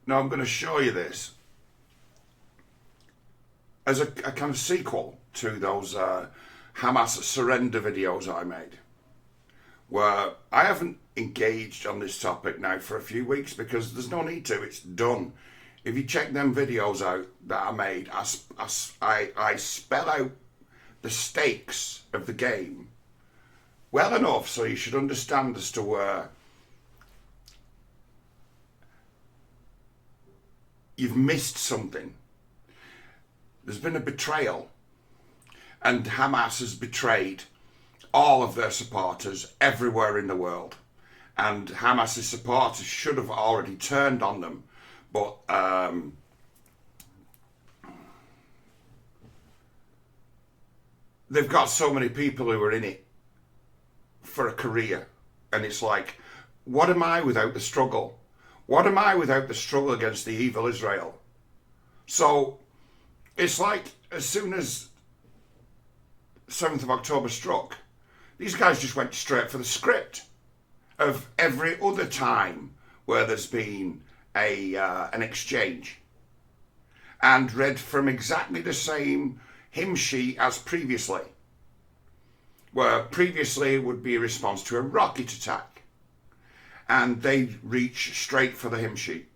Now I'm going to show you this as a kind of sequel to those Hamas surrender videos I made, where I haven't engaged on this topic now for a few weeks because there's no need to. It's done. If you check them videos out that I made, I spell out the stakes of the game well enough so you should understand as to where you've missed something. There's been a betrayal, and Hamas has betrayed all of their supporters everywhere in the world, and Hamas's supporters should have already turned on them, but they've got so many people who are in it for a career, and it's like, what am I without the struggle? What am I without the struggle against the evil Israel? So it's like, as soon as 7th of October struck, these guys just went straight for the script of every other time where there's been an exchange, and read from exactly the same hymn sheet as previously, where previously would be a response to a rocket attack, and they reach straight for the hymn sheet.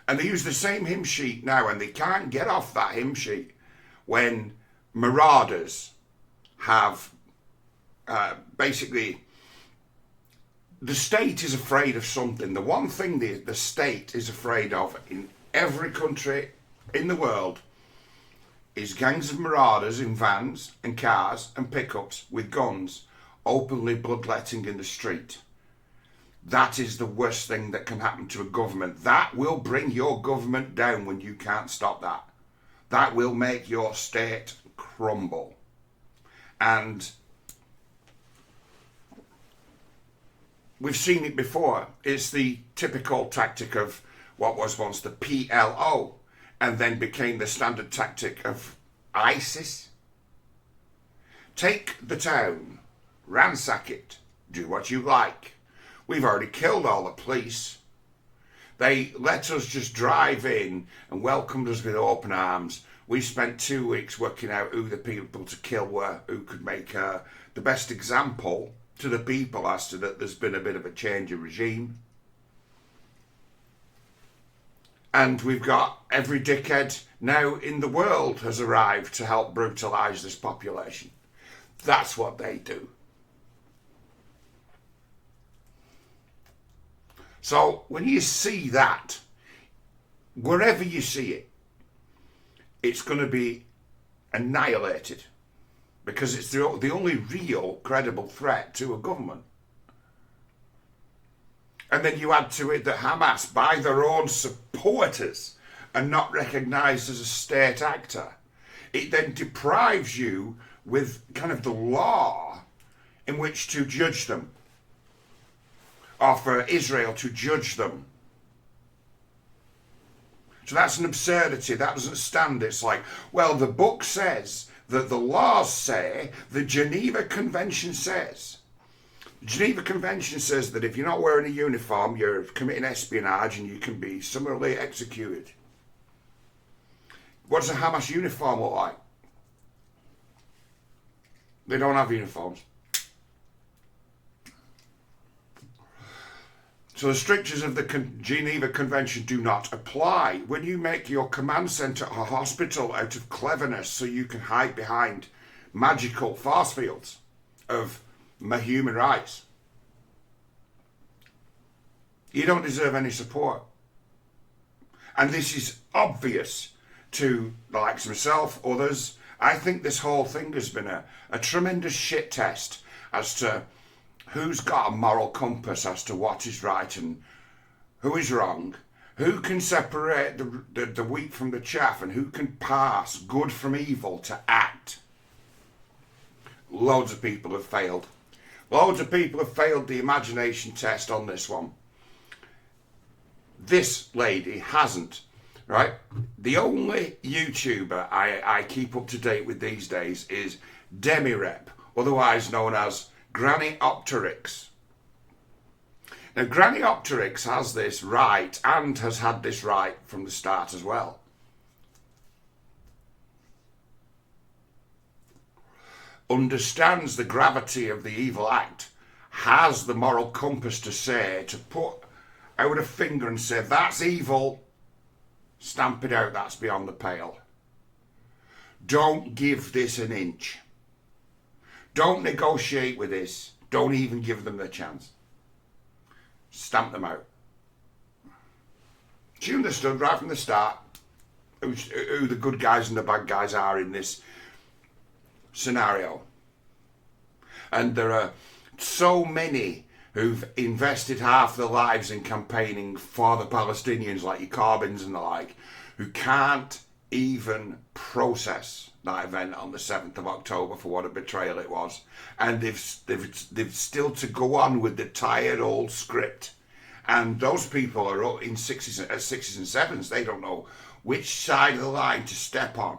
And they use the same hymn sheet now, and they can't get off that hymn sheet when marauders have basically, the state is afraid of something. The one thing the state is afraid of in every country in the world is gangs of marauders in vans and cars and pickups with guns openly bloodletting in the street. That is the worst thing that can happen to a government. That will bring your government down when you can't stop that. That will make your state crumble. And we've seen it before. It's the typical tactic of what was once the PLO and then became the standard tactic of ISIS. Take the town, ransack it, do what you like. We've already killed all the police. They let us just drive in and welcomed us with open arms. We spent 2 weeks working out who the people to kill were, who could make the best example to the people as to that there's been a bit of a change of regime. And we've got every dickhead now in the world has arrived to help brutalise this population. That's what they do. So when you see that, wherever you see it, it's going to be annihilated, because it's the only real credible threat to a government. And then you add to it that Hamas, by their own supporters, are not recognised as a state actor. It then deprives you with kind of the law in which to judge them, or for Israel to judge them. So that's an absurdity. That doesn't stand. It's like, well, the book says that the laws say, the Geneva Convention says. The Geneva Convention says that if you're not wearing a uniform, you're committing espionage and you can be summarily executed. What does a Hamas uniform look like? They don't have uniforms. So the strictures of the Geneva Convention do not apply. When you make your command centre a hospital out of cleverness so you can hide behind magical force fields of human rights, you don't deserve any support. And this is obvious to the likes of myself, others. I think this whole thing has been a tremendous shit test as to who's got a moral compass as to what is right and who is wrong, who can separate the wheat from the chaff, and who can pass good from evil to act. Loads of people have failed. Loads of people have failed the imagination test on this one. This lady hasn't, right? The only YouTuber I keep up to date with these days is Demirep, otherwise known as Grannyopterix. Now, Grannyopterix has this right, and has had this right from the start as well. Understands the gravity of the evil act, has the moral compass to say, to put out a finger and say, that's evil, stamp it out, that's beyond the pale. Don't give this an inch. Don't negotiate with this. Don't even give them the chance. Stamp them out. She understood right from the start who the good guys and the bad guys are in this scenario. And there are so many who've invested half their lives in campaigning for the Palestinians, like your Corbyns and the like, who can't even process that event on the 7th of October for what a betrayal it was. And they've still to go on with the tired old script. And those people are in sixes and sevens. They don't know which side of the line to step on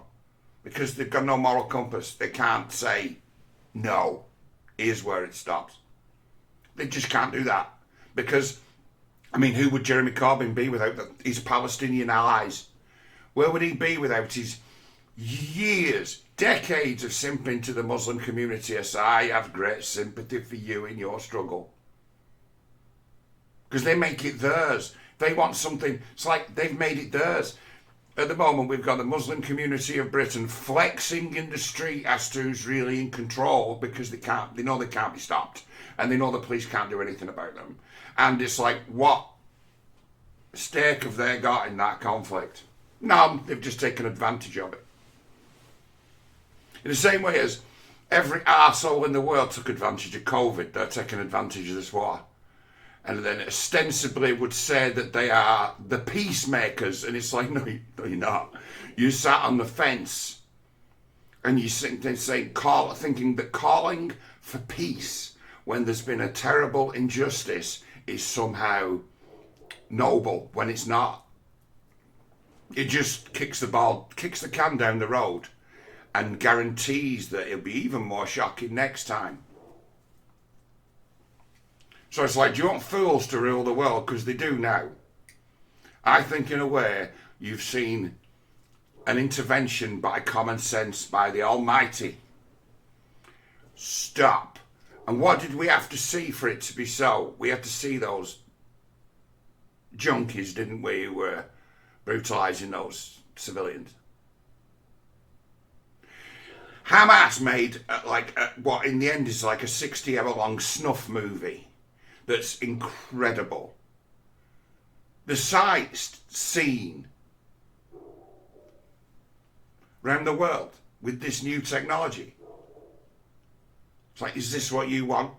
because they've got no moral compass. They can't say, no, here's where it stops. They just can't do that. Because, I mean, who would Jeremy Corbyn be without his Palestinian allies? Where would he be without his years, decades of simping to the Muslim community? Yes, I have great sympathy for you in your struggle. Because they make it theirs. They want something, it's like they've made it theirs. At the moment, we've got the Muslim community of Britain flexing in the street as to who's really in control because they know they can't be stopped. And they know the police can't do anything about them. And it's like, what stake have they got in that conflict? None. They've just taken advantage of it. In the same way as every arsehole in the world took advantage of COVID, they're taking advantage of this war. And then ostensibly would say that they are the peacemakers. And it's like, no, you're not. You sat on the fence and you thinking that calling for peace when there's been a terrible injustice is somehow noble when it's not. It just kicks the can down the road and guarantees that it'll be even more shocking next time. So it's like, do you want fools to rule the world? Because they do now. I think in a way you've seen an intervention by common sense, by the Almighty. Stop. And what did we have to see for it to be so? We had to see those junkies, didn't we, who were brutalising those civilians. Hamas made what in the end is like a 60-hour-long snuff movie that's incredible. The sights seen around the world with this new technology. It's like, is this what you want?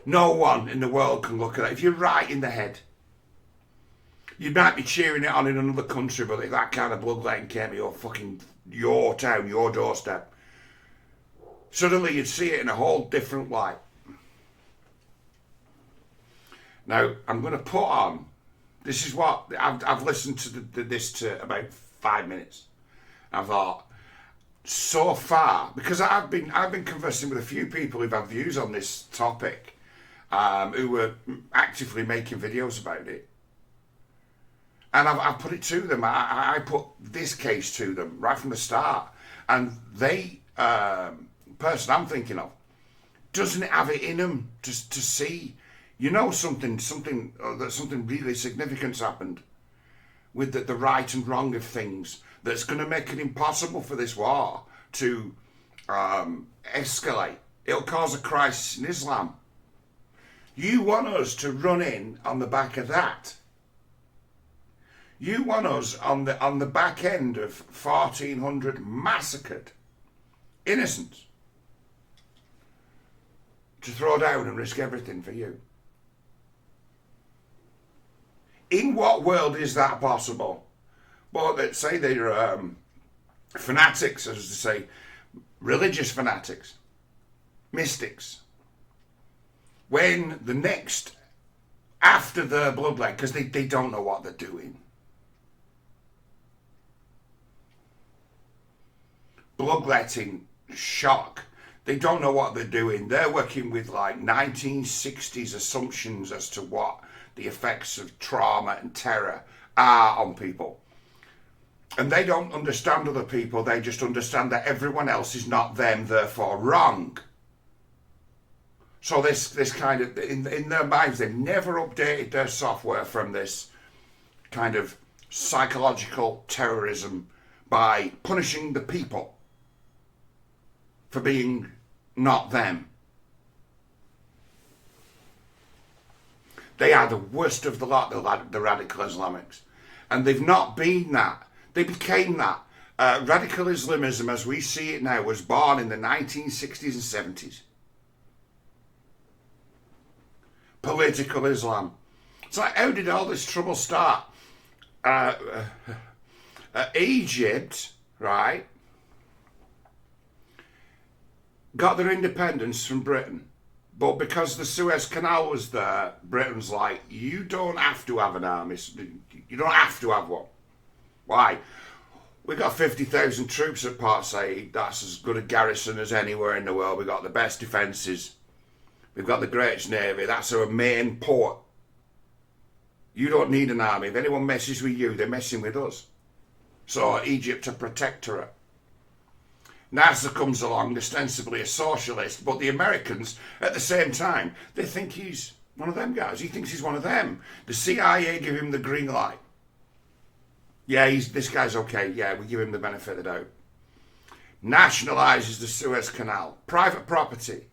No one in the world can look at that. If you're right in the head, you might be cheering it on in another country, but if that kind of bloodletting came to your town, your doorstep, suddenly you'd see it in a whole different light. Now, I'm going to put on, this is what, I've listened to this to about 5 minutes. I thought, so far, because I've been conversing with a few people who've had views on this topic, who were actively making videos about it. And I've put it to them. I put this case to them right from the start. And they, person I'm thinking of, doesn't have it in them to see, something really significant's happened with the right and wrong of things that's going to make it impossible for this war to escalate. It'll cause a crisis in Islam. You want us to run in on the back of that. You want us on the back end of 1,400 massacred innocents to throw down and risk everything for you. In what world is that possible? Well, let's say they're fanatics, as to say, religious fanatics, mystics. When the next, after the bloodletting, because they don't know what they're doing. Bloodletting, shock. They don't know what they're doing. They're working with like 1960s assumptions as to what the effects of trauma and terror are on people. And they don't understand other people. They just understand that everyone else is not them, therefore wrong. So this kind of, in their minds, they've never updated their software from this kind of psychological terrorism by punishing the people for being not them. They are the worst of the lot, the radical Islamics. And they've not been that. They became that. Radical Islamism, as we see it now, was born in the 1960s and 70s. Political Islam. It's like, how did all this trouble start? Egypt, right, got their independence from Britain. But because the Suez Canal was there, Britain's like, you don't have to have an army. You don't have to have one. Why? We got 50,000 troops at Port Said. That's as good a garrison as anywhere in the world. We got the best defences. We've got the greatest navy. That's our main port. You don't need an army. If anyone messes with you, they're messing with us. So Egypt a protectorate. Nasser comes along, ostensibly a socialist, but the Americans, at the same time, they think he's one of them guys. He thinks he's one of them. The CIA give him the green light. Yeah, this guy's okay. Yeah, we give him the benefit of the doubt. Nationalises the Suez Canal. Private property.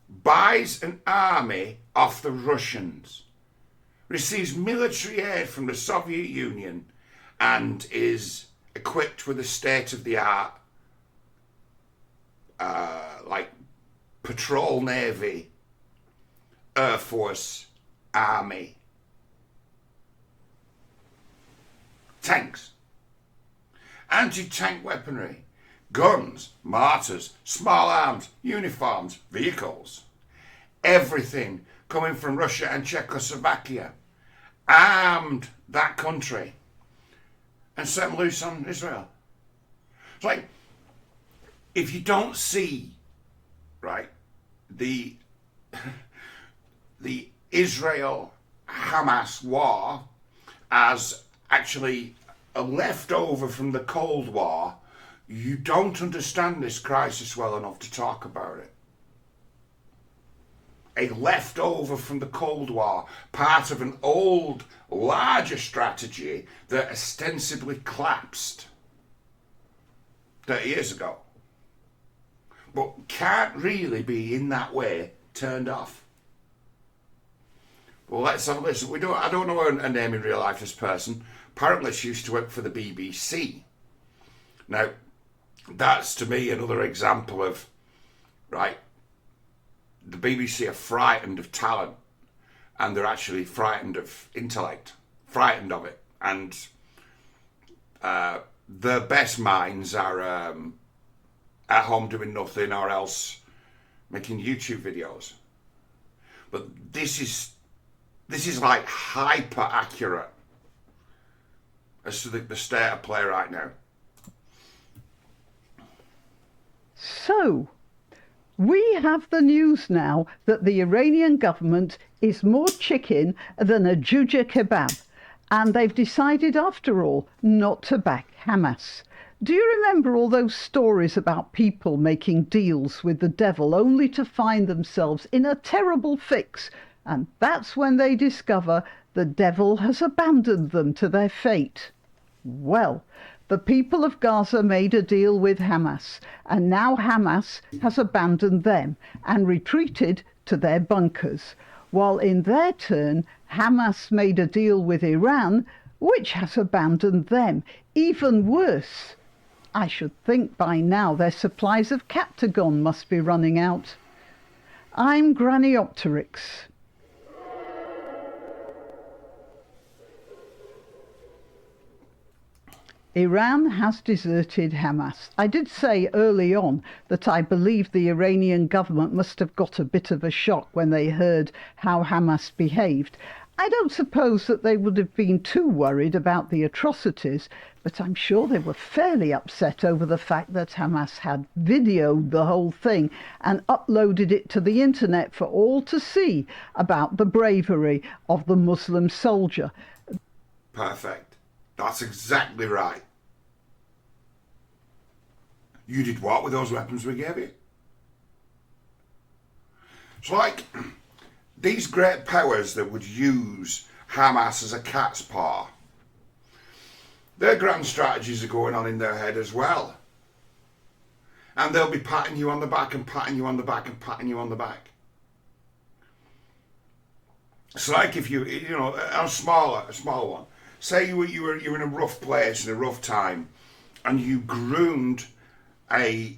Buys an army off the Russians. Receives military aid from the Soviet Union and is equipped with a state-of-the-art like patrol navy, air force, army. Tanks, anti-tank weaponry, guns, mortars, small arms, uniforms, vehicles. Everything coming from Russia and Czechoslovakia. Armed that country and set them loose on Israel. It's like, if you don't see, right, the Israel-Hamas war as actually a leftover from the Cold War, you don't understand this crisis well enough to talk about it. A leftover from the Cold War, part of an old, larger strategy that ostensibly collapsed 30 years ago, but can't really be in that way turned off. Well, let's have a listen. I don't know her name in real life, this person. Apparently she used to work for the BBC. Now, that's to me another example of, right, the BBC are frightened of talent and they're actually frightened of intellect, frightened of it. And their best minds are at home doing nothing or else making YouTube videos. But this is like hyper accurate as to the state of play right now. So, we have the news now that the Iranian government is more chicken than a Juja kebab, and they've decided after all not to back Hamas. Do you remember all those stories about people making deals with the devil only to find themselves in a terrible fix? And that's when they discover the devil has abandoned them to their fate. Well, the people of Gaza made a deal with Hamas, and now Hamas has abandoned them and retreated to their bunkers, while in their turn Hamas made a deal with Iran, which has abandoned them. Even worse, I should think by now their supplies of Captagon must be running out. I'm Grannyopterix. Iran has deserted Hamas. I did say early on that I believe the Iranian government must have got a bit of a shock when they heard how Hamas behaved. I don't suppose that they would have been too worried about the atrocities, but I'm sure they were fairly upset over the fact that Hamas had videoed the whole thing and uploaded it to the internet for all to see about the bravery of the Muslim soldier. Perfect. That's exactly right. You did what with those weapons we gave you? It's like these great powers that would use Hamas as a cat's paw. Their grand strategies are going on in their head as well. And they'll be patting you on the back and patting you on the back and patting you on the back. It's like if you know, a smaller one. Say you were in a rough place, in a rough time, and you groomed a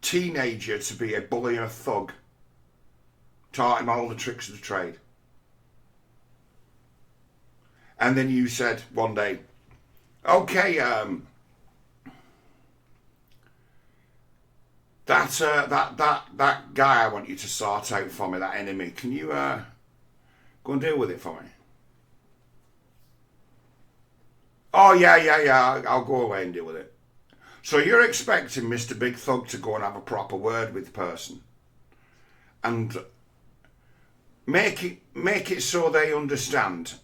teenager to be a bully and a thug. Taught him all the tricks of the trade. And then you said one day, okay, that guy I want you to sort out for me, that enemy, can you go and deal with it for me? Oh, yeah, I'll go away and deal with it. So you're expecting Mr. Big Thug to go and have a proper word with the person and make it so they understand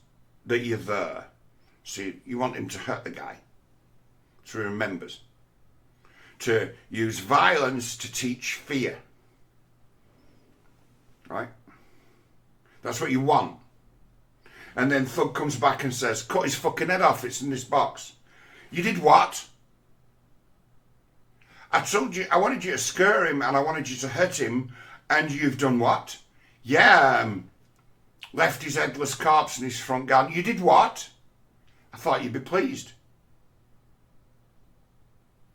that you're there. So you want him to hurt the guy, so he remembers. To use violence to teach fear. Right? That's what you want. And then Thug comes back and says, cut his fucking head off, it's in this box. You did what? I told you, I wanted you to scare him and I wanted you to hurt him, and you've done what? Yeah, left his headless corpse in his front garden. You did what? I thought you'd be pleased.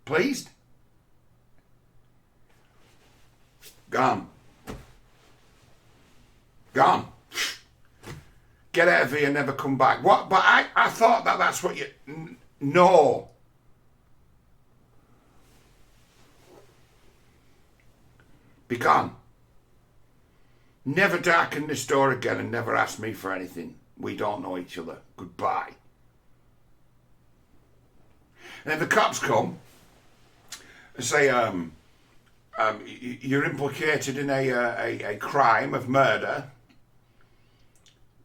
Pleased? Gone. Gone. Get out of here and never come back. What? But I thought that's what you... No. Be gone. Never darken this door again and never ask me for anything. We don't know each other. Goodbye. And if the cops come and say, you're implicated in a crime of murder,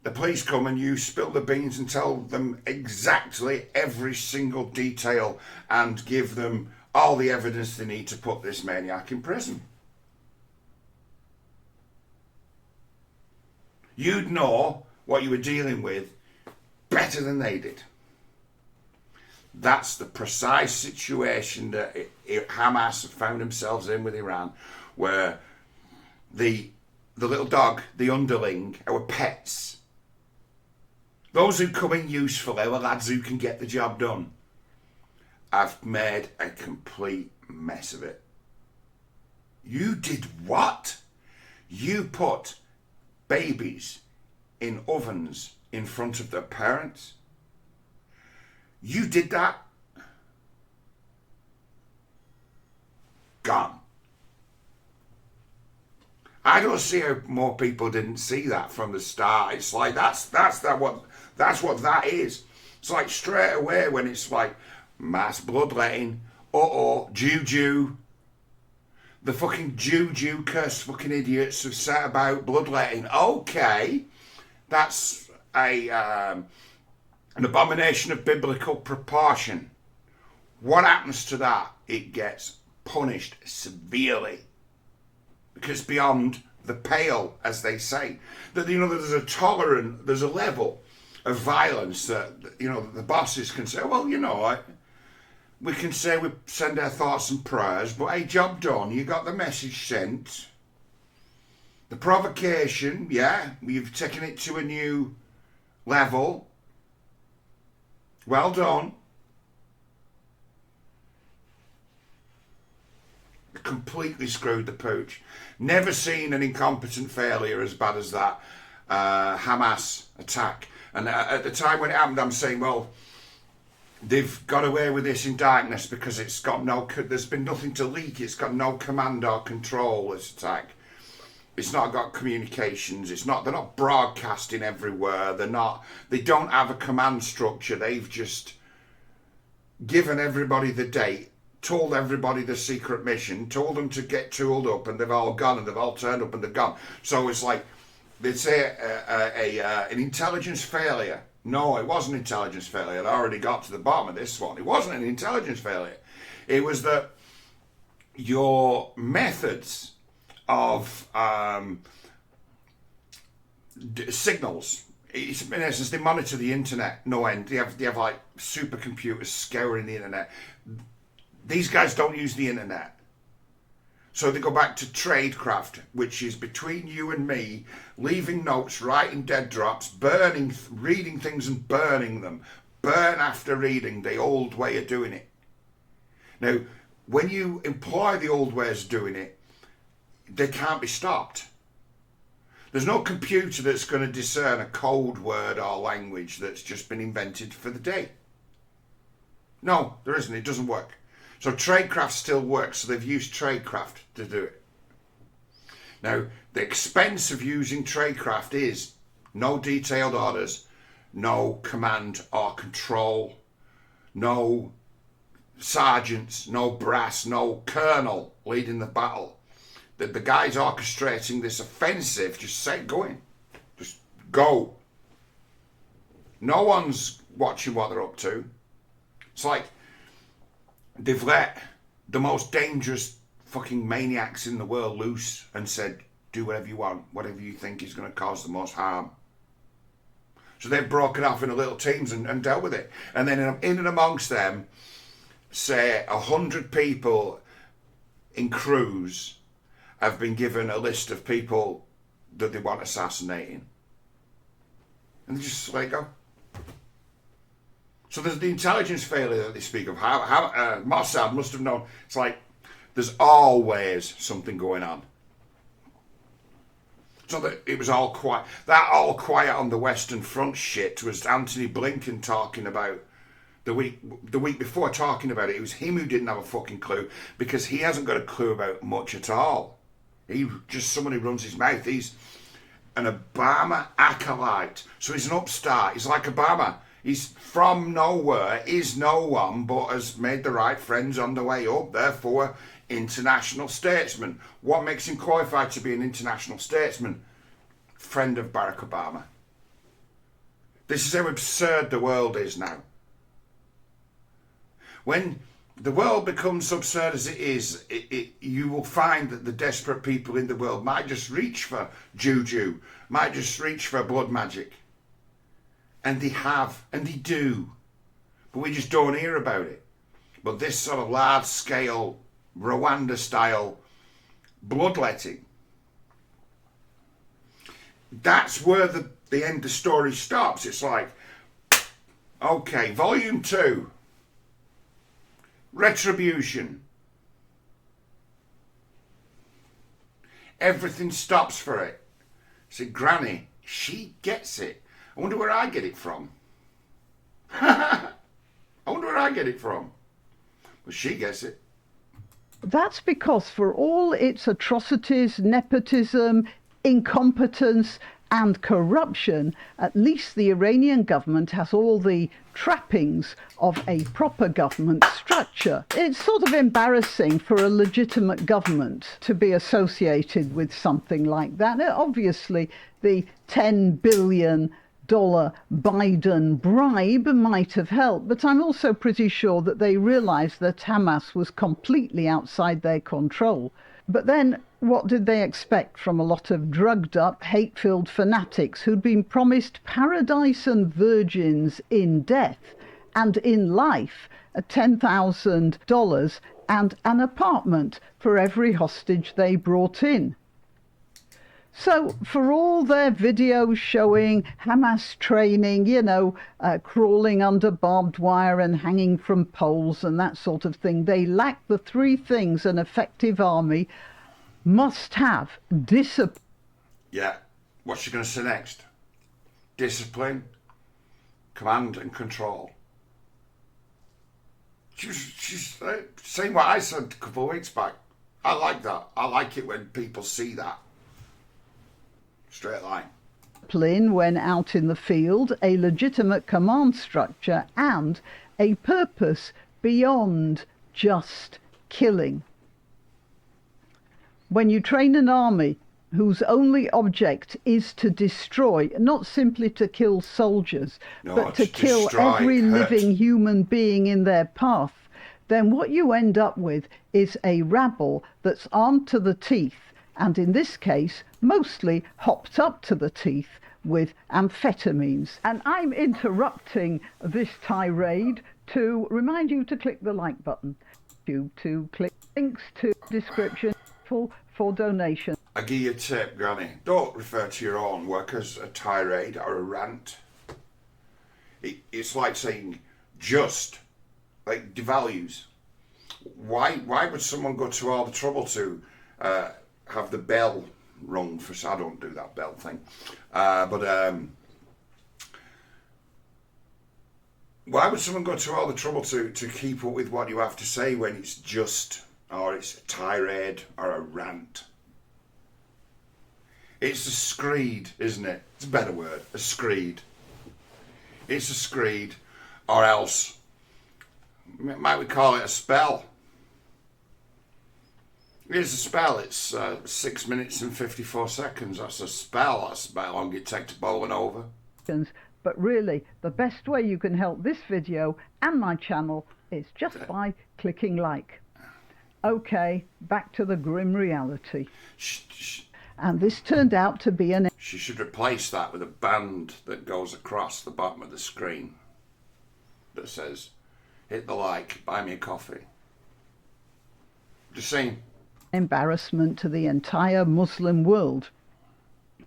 the police come and you spill the beans and tell them exactly every single detail and give them all the evidence they need to put this maniac in prison. You'd know what you were dealing with better than they did. That's the precise situation that Hamas found themselves in with Iran, where the little dog, the underling, our pets, those who come in useful, our lads who can get the job done, have made a complete mess of it. You did what? You put babies in ovens in front of their parents? You did that? Gone. I don't see how more people didn't see that from the start. It's like that's what that is. It's like straight away when it's like mass bloodletting, juju. The fucking juju cursed fucking idiots have set about bloodletting. Okay, that's an abomination of biblical proportion. What happens to that? It gets punished severely. Because beyond the pale, as they say. That, you know, there's a level of violence that, you know, the bosses can say, well, you know, we can say we send our thoughts and prayers, but hey, job done, you got the message sent. The provocation, yeah, you've taken it to a new level. Well done. Completely screwed the pooch. Never seen an incompetent failure as bad as that Hamas attack. And at the time when it happened, I'm saying, well, they've got away with this in darkness because there's been nothing to leak. It's got no command or control, this attack. It's not got communications. They're not broadcasting everywhere. They don't have a command structure. They've just given everybody the date, told everybody the secret mission, told them to get tooled up, and they've all gone, and they've all turned up, and they've gone. So it's like, they'd say an intelligence failure. No, it wasn't intelligence failure. I already got to the bottom of this one. It wasn't an intelligence failure. It was that your methods of signals, in essence, they monitor the internet no end. They have like supercomputers scouring the internet. These guys don't use the internet. So they go back to tradecraft, which is between you and me, leaving notes, writing dead drops, reading things and burning them. Burn after reading, the old way of doing it. Now, when you employ the old ways of doing it, they can't be stopped. There's no computer that's going to discern a code word or language that's just been invented for the day. No, there isn't. It doesn't work. So tradecraft still works, so they've used tradecraft to do it. Now, the expense of using tradecraft is no detailed orders, no command or control, no sergeants, no brass, no colonel leading the battle. The guys orchestrating this offensive just say, go in. Just go. No one's watching what they're up to. It's like they've let the most dangerous fucking maniacs in the world loose and said, do whatever you want, whatever you think is going to cause the most harm. So they've broken off into little teams and dealt with it. And then in and amongst them, say 100 people in crews have been given a list of people that they want assassinating. And they just let it go. So there's the intelligence failure that they speak of. How Mossad must have known. It's like there's always something going on. So that it was all quiet. That all quiet on the Western Front shit was Anthony Blinken talking about the week before talking about it. It was him who didn't have a fucking clue because he hasn't got a clue about much at all. He just somebody runs his mouth. He's an Obama acolyte. So he's an upstart. He's like Obama. He's from nowhere, is no one, but has made the right friends on the way up, therefore, international statesman. What makes him qualified to be an international statesman? Friend of Barack Obama. This is how absurd the world is now. When the world becomes absurd as it is, you will find that the desperate people in the world might just reach for juju, might just reach for blood magic. And they have, and they do. But we just don't hear about it. But this sort of large-scale, Rwanda-style bloodletting, that's where the end of the story stops. It's like, okay, volume 2, retribution. Everything stops for it. See, Granny, she gets it. I wonder where I get it from. I wonder where I get it from. But she gets it. That's because for all its atrocities, nepotism, incompetence and corruption, at least the Iranian government has all the trappings of a proper government structure. It's sort of embarrassing for a legitimate government to be associated with something like that. Obviously, the $10 billion Biden bribe might have helped, but I'm also pretty sure that they realised that Hamas was completely outside their control. But then, what did they expect from a lot of drugged up, hate-filled fanatics who'd been promised paradise and virgins in death and in life, $10,000 and an apartment for every hostage they brought in? So for all their videos showing Hamas training, crawling under barbed wire and hanging from poles and that sort of thing, they lack the three things an effective army must have. Discipline. Yeah. What's she going to say next? Discipline, command and control. She's saying what I said a couple of weeks back. I like that. I like it when people see that. Straight line. Discipline when out in the field, a legitimate command structure, and a purpose beyond just killing. When you train an army whose only object is to destroy, not simply to kill soldiers, but to kill every living human being in their path, then what you end up with is a rabble that's armed to the teeth, and in this case, mostly hopped up to the teeth with amphetamines. And I'm interrupting this tirade to remind you to click the like button, to click links to description for donation. I give you a tip, Granny. Don't refer to your own work as a tirade or a rant. It's like saying just, like devalues. Why would someone go to all the trouble to have the bell rung for? I don't do that bell thing, but why would someone go to all the trouble to keep up with what you have to say when it's just, or it's a tirade or a rant? It's a screed, isn't it? It's a better word, a screed. It's a screed, or else, might we call it a spell? It's a spell. It's 6 minutes and 54 seconds. That's a spell. That's about how long it takes to bowl and over. But really, the best way you can help this video and my channel is just by clicking like. Okay, back to the grim reality. And this turned out to be an... She should replace that with a band that goes across the bottom of the screen that says, hit the like, buy me a coffee. Just saying. Embarrassment to the entire Muslim world.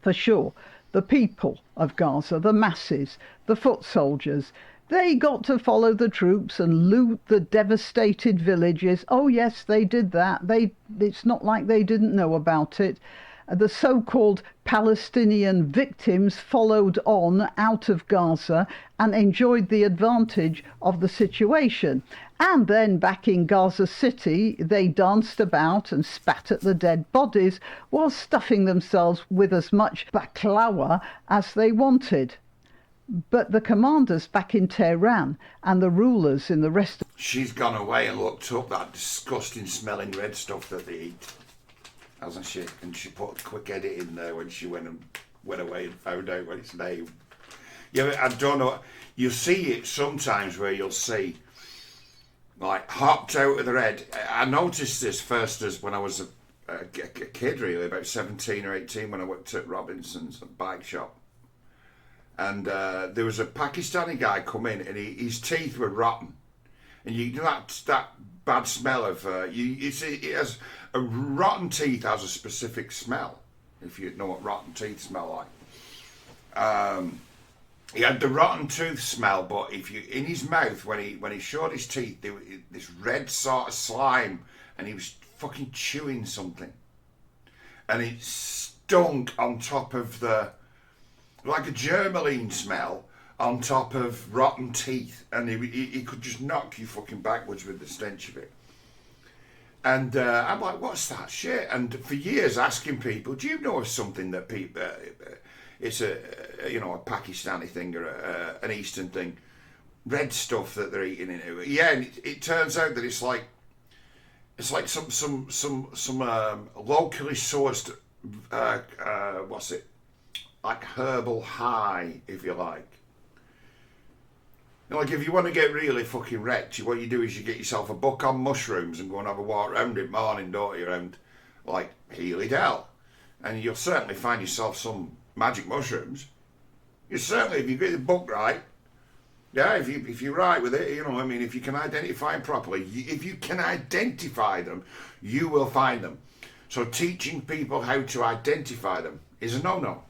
For sure, the people of Gaza, the masses, the foot soldiers, they got to follow the troops and loot the devastated villages. Oh yes, they did that. It's not like they didn't know about it. The so-called Palestinian victims followed on out of Gaza and enjoyed the advantage of the situation. And then back in Gaza City, they danced about and spat at the dead bodies while stuffing themselves with as much baklava as they wanted. But the commanders back in Tehran and the rulers in the rest of... She's gone away and looked up that disgusting smelling red stuff that they eat, hasn't she? And she put a quick edit in there when she went away and found out what its name. Yeah, I don't know. You see it sometimes where you'll see, like, hopped out of the red. I noticed this first as when I was a kid, really, about 17 or 18, when I worked at Robinson's bike shop. And there was a Pakistani guy come in, and his teeth were rotten. And you know that bad smell of it has a rotten teeth has a specific smell, if you know what rotten teeth smell like. He had the rotten tooth smell, but if you in his mouth when he showed his teeth, there was this red sort of slime, and he was fucking chewing something, and it stunk on top of like a germaline smell on top of rotten teeth, and he could just knock you fucking backwards with the stench of it. And I'm like, what's that shit? And for years asking people, do you know of something that people, it's a Pakistani thing or an Eastern thing, red stuff that they're eating in it? Yeah, and it turns out that it's like some locally sourced, like herbal high, if you like. Like, if you want to get really fucking wrecked, what you do is you get yourself a book on mushrooms and go and have a walk around it morning, don't you, around, like, Healy Dell. And you'll certainly find yourself some magic mushrooms. You certainly, if you get the book right, yeah, if you're right with it, you know, I mean, if you can identify them properly, if you can identify them, you will find them. So teaching people how to identify them is a no-no.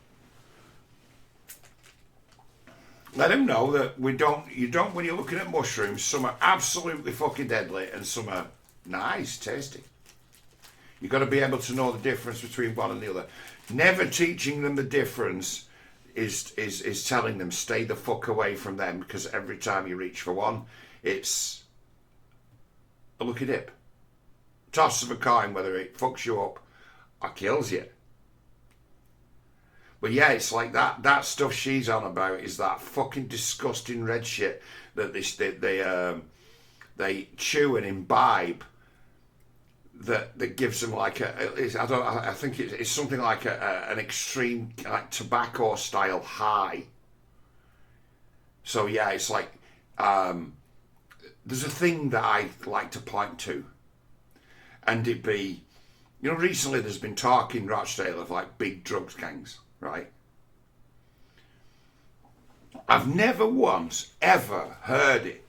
Let them know that you don't, when you're looking at mushrooms, some are absolutely fucking deadly and some are nice, tasty. You've got to be able to know the difference between one and the other. Never teaching them the difference is telling them stay the fuck away from them, because every time you reach for one, it's a lucky dip. Toss of a coin, whether it fucks you up or kills you. But yeah, it's like that stuff she's on about is that fucking disgusting red shit that they chew and imbibe. That gives them like I think it's something like an extreme like tobacco style high. So yeah, it's like there's a thing that I like to point to, and it be, you know, recently there's been talk in Rochdale of like big drugs gangs, right? I've never once ever heard it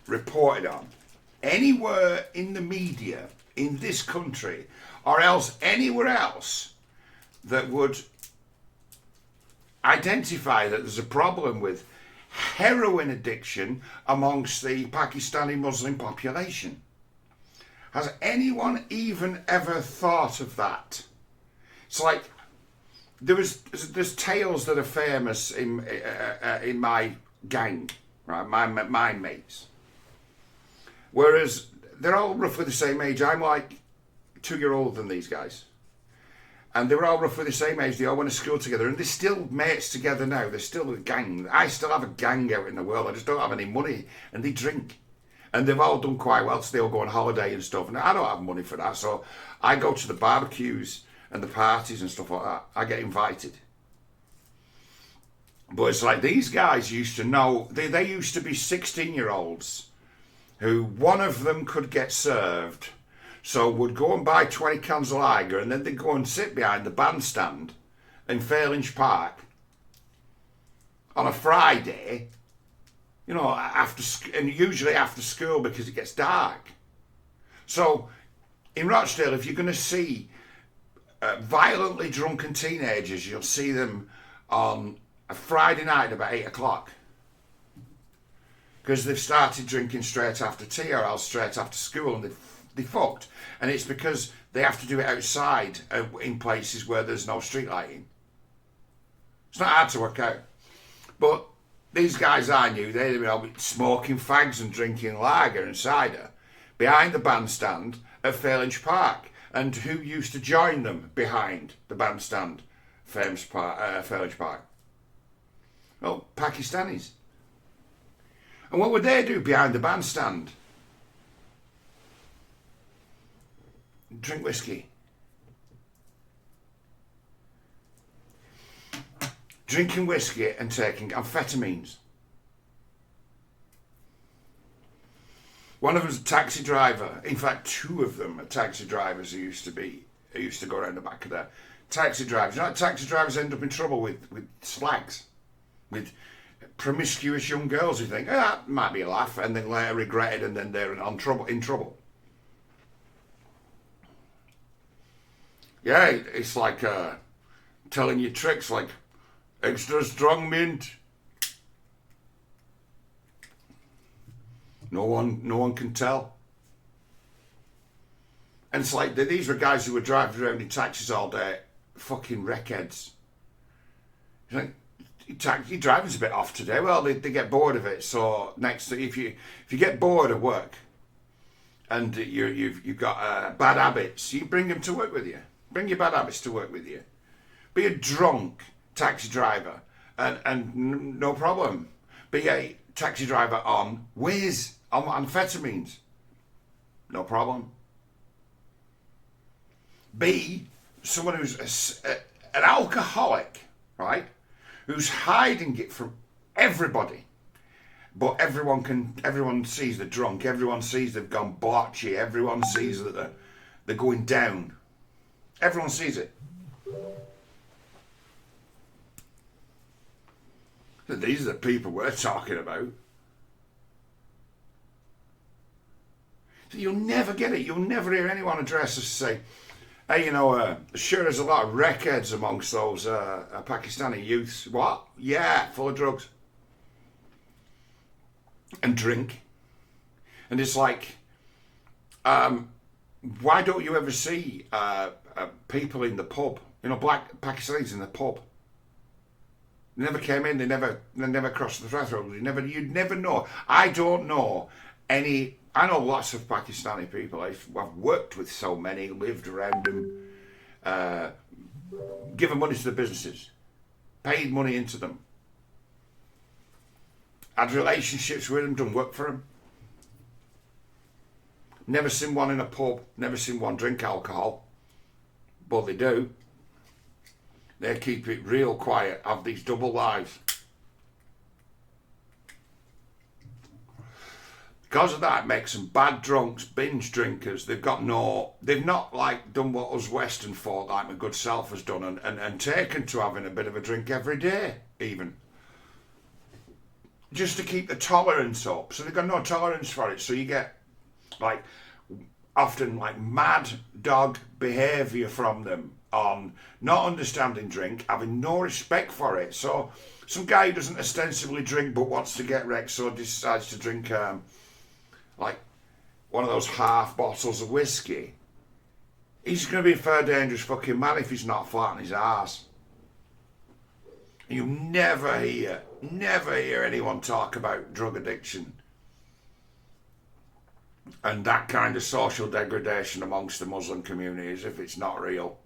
reported on anywhere in the media in this country or else anywhere else that would identify that there's a problem with heroin addiction amongst the Pakistani Muslim population. Has anyone even ever thought of that? It's like there's tales that are famous in my gang, right? My mates. Whereas they're all roughly the same age. I'm like 2 years older than these guys. And they were all roughly the same age. They all went to school together. And they're still mates together now. They're still a gang. I still have a gang out in the world. I just don't have any money. And they drink. And they've all done quite well. So they all go on holiday and stuff. And I don't have money for that. So I go to the barbecues and the parties and stuff like that. I get invited. But it's like these guys used to know. They used to be 16-year-olds who one of them could get served, so would go and buy 20 cans of lager, and then they'd go and sit behind the bandstand in Fairlinge Park on a Friday, you know, and usually after school because it gets dark. So in Rochdale, if you're going to see violently drunken teenagers, you'll see them on a Friday night about 8 o'clock. Because they've started drinking straight after tea or else straight after school, and they fucked. And it's because they have to do it outside in places where there's no street lighting. It's not hard to work out. But these guys I knew, they'd be smoking fags and drinking lager and cider behind the bandstand at Fairlinge Park. And who used to join them behind the bandstand, Fairlinge Park? Well, Pakistanis. And what would they do behind the bandstand? Drink whiskey. Drinking whiskey and taking amphetamines. One of them's a taxi driver. In fact, two of them are taxi drivers who used to go around the back of their taxi drivers. You know, taxi drivers end up in trouble with slags, with promiscuous young girls who think, that might be a laugh, and then later regret it, and then they're in trouble. Yeah, it's like telling you tricks like extra strong mint. No one can tell. And it's like these were guys who were driving around in taxis all day, fucking wreckheads. You think, your driving's a bit off today. Well, they get bored of it. So if you get bored of work and you've got bad habits, you bring them to work with you. Bring your bad habits to work with you. Be a drunk taxi driver and no problem. Be a taxi driver on whiz, on amphetamines. No problem. Be someone who's an alcoholic, right? Who's hiding it from everybody. But everyone sees they're drunk, everyone sees they've gone blotchy, everyone sees that they're going down. Everyone sees it. So these are the people we're talking about. So you'll never get it. You'll never hear anyone address us say, hey, sure there's a lot of wreckheads amongst those Pakistani youths. What? Yeah, full of drugs. And drink. And it's like, why don't you ever see people in the pub, black Pakistanis in the pub? They never came in, they never crossed the threshold. You'd never know. I don't know any. I know lots of Pakistani people. I've worked with so many, lived around them, given money to the businesses, paid money into them, had relationships with them, done work for them. Never seen one in a pub, never seen one drink alcohol, but they do. They keep it real quiet, have these double lives. Because of that, it makes them bad drunks, binge drinkers. They've not like done what us Western folk like my good self has done and taken to having a bit of a drink every day, even. Just to keep the tolerance up. So they've got no tolerance for it. So you get like often like mad dog behaviour from them on not understanding drink, having no respect for it. So some guy who doesn't ostensibly drink but wants to get wrecked, so decides to drink like one of those half bottles of whiskey. He's going to be a fair dangerous fucking man if he's not flat on his arse. You never hear anyone talk about drug addiction and that kind of social degradation amongst the Muslim community as if it's not real.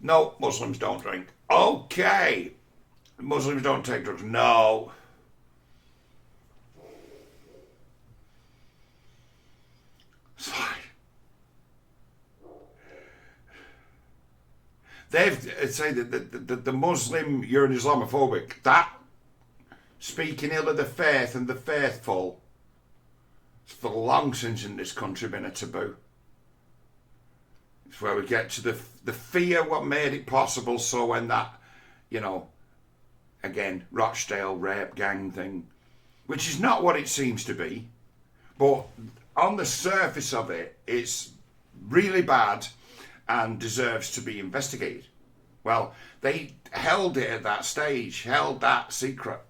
No, Muslims don't drink. Okay. Muslims don't take drugs. No. They say that the Muslim, you're an Islamophobic. That speaking ill of the faith and the faithful, it's for long since in this country been a taboo. It's where we get to the fear what made it possible. So when that, again, Rochdale rape gang thing, which is not what it seems to be, but on the surface of it, it's really bad and deserves to be investigated. Well, they held it at that stage, held that secret,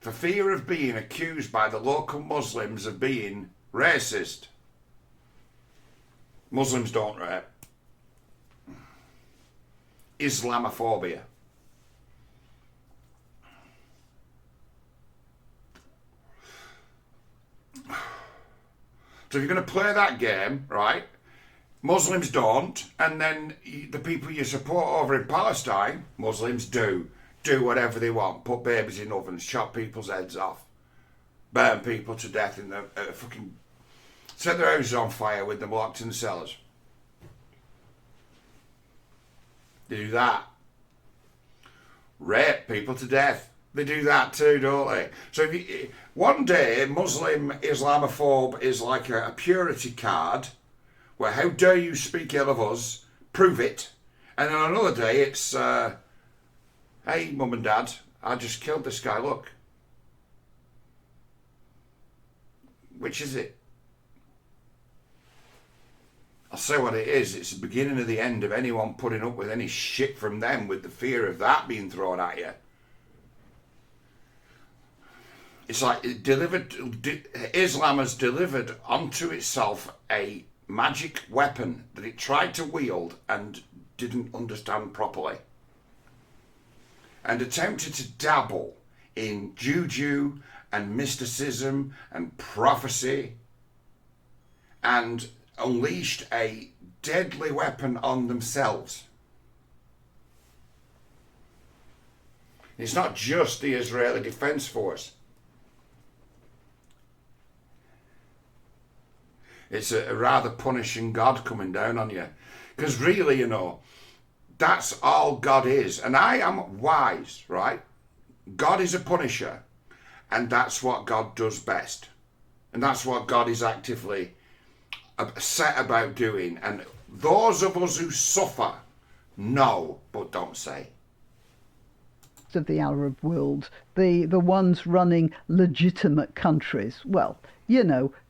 for fear of being accused by the local Muslims of being racist. Muslims don't rape. Islamophobia. So if you're going to play that game, right, Muslims don't, and then the people you support over in Palestine, Muslims do whatever they want, put babies in ovens, chop people's heads off, burn people to death in the fucking, set their houses on fire with them locked in the cellars. They do that. Rape people to death. They do that too, don't they? So if one day Muslim Islamophobe is like a purity card, where how dare you speak ill of us, prove it. And then another day it's, hey mum and dad, I just killed this guy, look. Which is it? I'll say what it is. It's the beginning of the end of anyone putting up with any shit from them with the fear of that being thrown at you. It's like Islam has delivered onto itself a magic weapon that it tried to wield and didn't understand properly. And attempted to dabble in juju and mysticism and prophecy and unleashed a deadly weapon on themselves. It's not just the Israeli Defense Force. It's a rather punishing God coming down on you. Because really, that's all God is. And I am wise, right? God is a punisher. And that's what God does best. And that's what God is actively set about doing. And those of us who suffer know, but don't say. Of the Arab world, the ones running legitimate countries, well,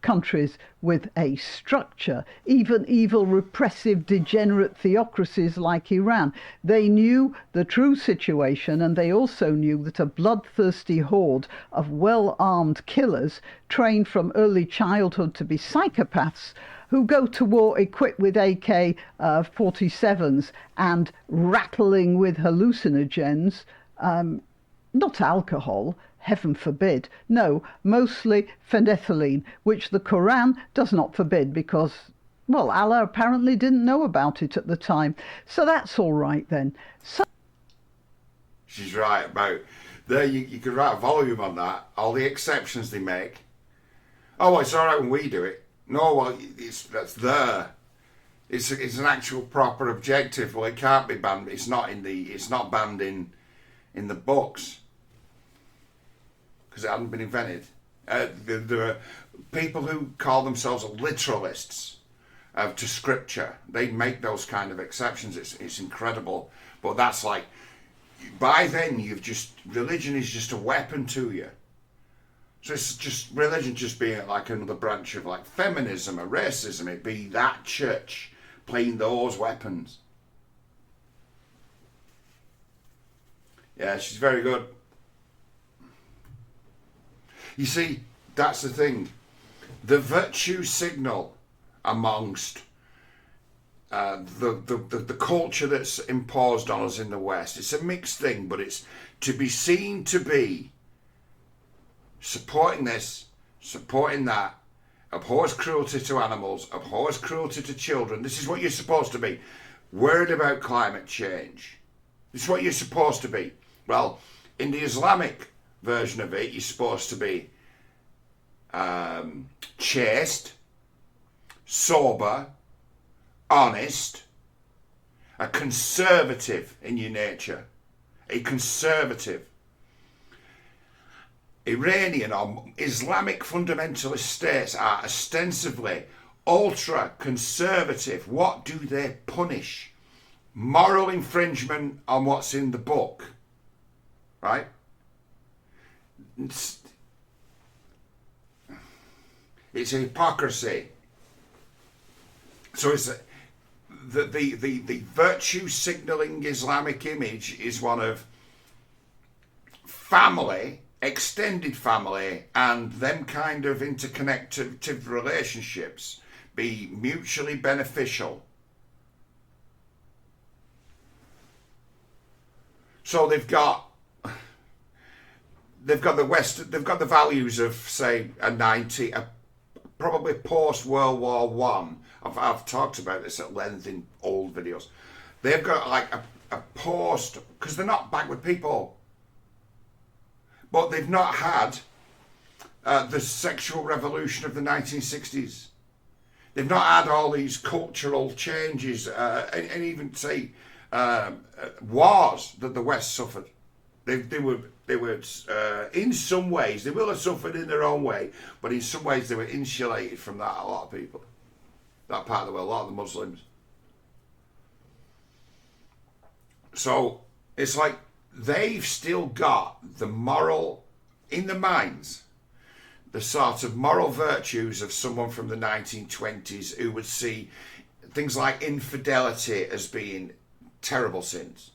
countries with a structure, even evil, repressive, degenerate theocracies like Iran. They knew the true situation, and they also knew that a bloodthirsty horde of well-armed killers, trained from early childhood to be psychopaths, who go to war equipped with AK-47s and rattling with hallucinogens, not alcohol, heaven forbid. No, mostly phenethylline, which the Quran does not forbid because, Well, Allah apparently didn't know about it at the time, so that's all right then. So She's right about there. You could write a volume on that. All the exceptions they make. Oh, well, it's all right when we do it. No, well, that's there. It's an actual proper objective. Well, it can't be banned. It's not banned in the books because it hadn't been invented. There are people who call themselves literalists to scripture. They make those kind of exceptions. It's incredible. But that's like, by then religion is just a weapon to you. So it's just religion just being like another branch of like feminism or racism. It'd be that church playing those weapons. Yeah, she's very good. You see, that's the thing. The virtue signal amongst the culture that's imposed on us in the West, it's a mixed thing, but it's to be seen to be supporting this, supporting that, abhors cruelty to animals, abhors cruelty to children. This is what you're supposed to be. Worried about climate change. This is what you're supposed to be. Well, in the Islamic version of it, you're supposed to be chaste, sober, honest, a conservative in your nature, a conservative. Iranian or Islamic fundamentalist states are ostensibly ultra-conservative. What do they punish? Moral infringement on what's in the book, right? It's a hypocrisy. So it's the virtue signalling Islamic image is one of family, extended family, and them kind of interconnected relationships be mutually beneficial. So they've got the West, they've got the values of, say, probably post World War One. I've talked about this at length in old videos. They've got like a post, because they're not backward people, but they've not had the sexual revolution of the 1960s. They've not had all these cultural changes and even say wars that the West suffered. They were in some ways, they will have suffered in their own way, but in some ways they were insulated from that, a lot of people. That part of the world, a lot of the Muslims. So it's like they've still got the moral, in the minds, the sort of moral virtues of someone from the 1920s who would see things like infidelity as being terrible sins.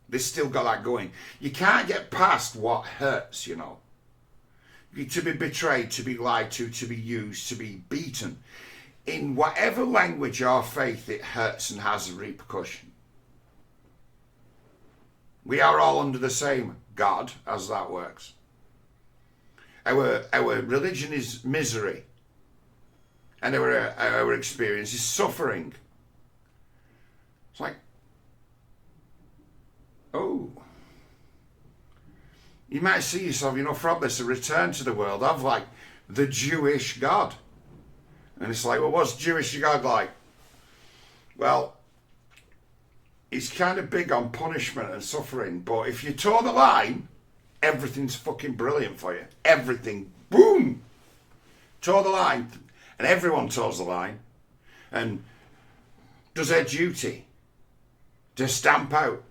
They've still got that going. You can't get past what hurts, you know. To be betrayed, to be lied to be used, to be beaten. In whatever language or faith, it hurts and has a repercussion. We are all under the same God, as that works. Our religion is misery. And our experience is suffering. It's like, oh, you might see yourself, you know, from this, a return to the world of like the Jewish God. And it's like, well, what's Jewish God like? Well, he's kind of big on punishment and suffering, but if you toe the line, everything's fucking brilliant for you. Everything, boom! Toe the line, and everyone toes the line, and does their duty to stamp out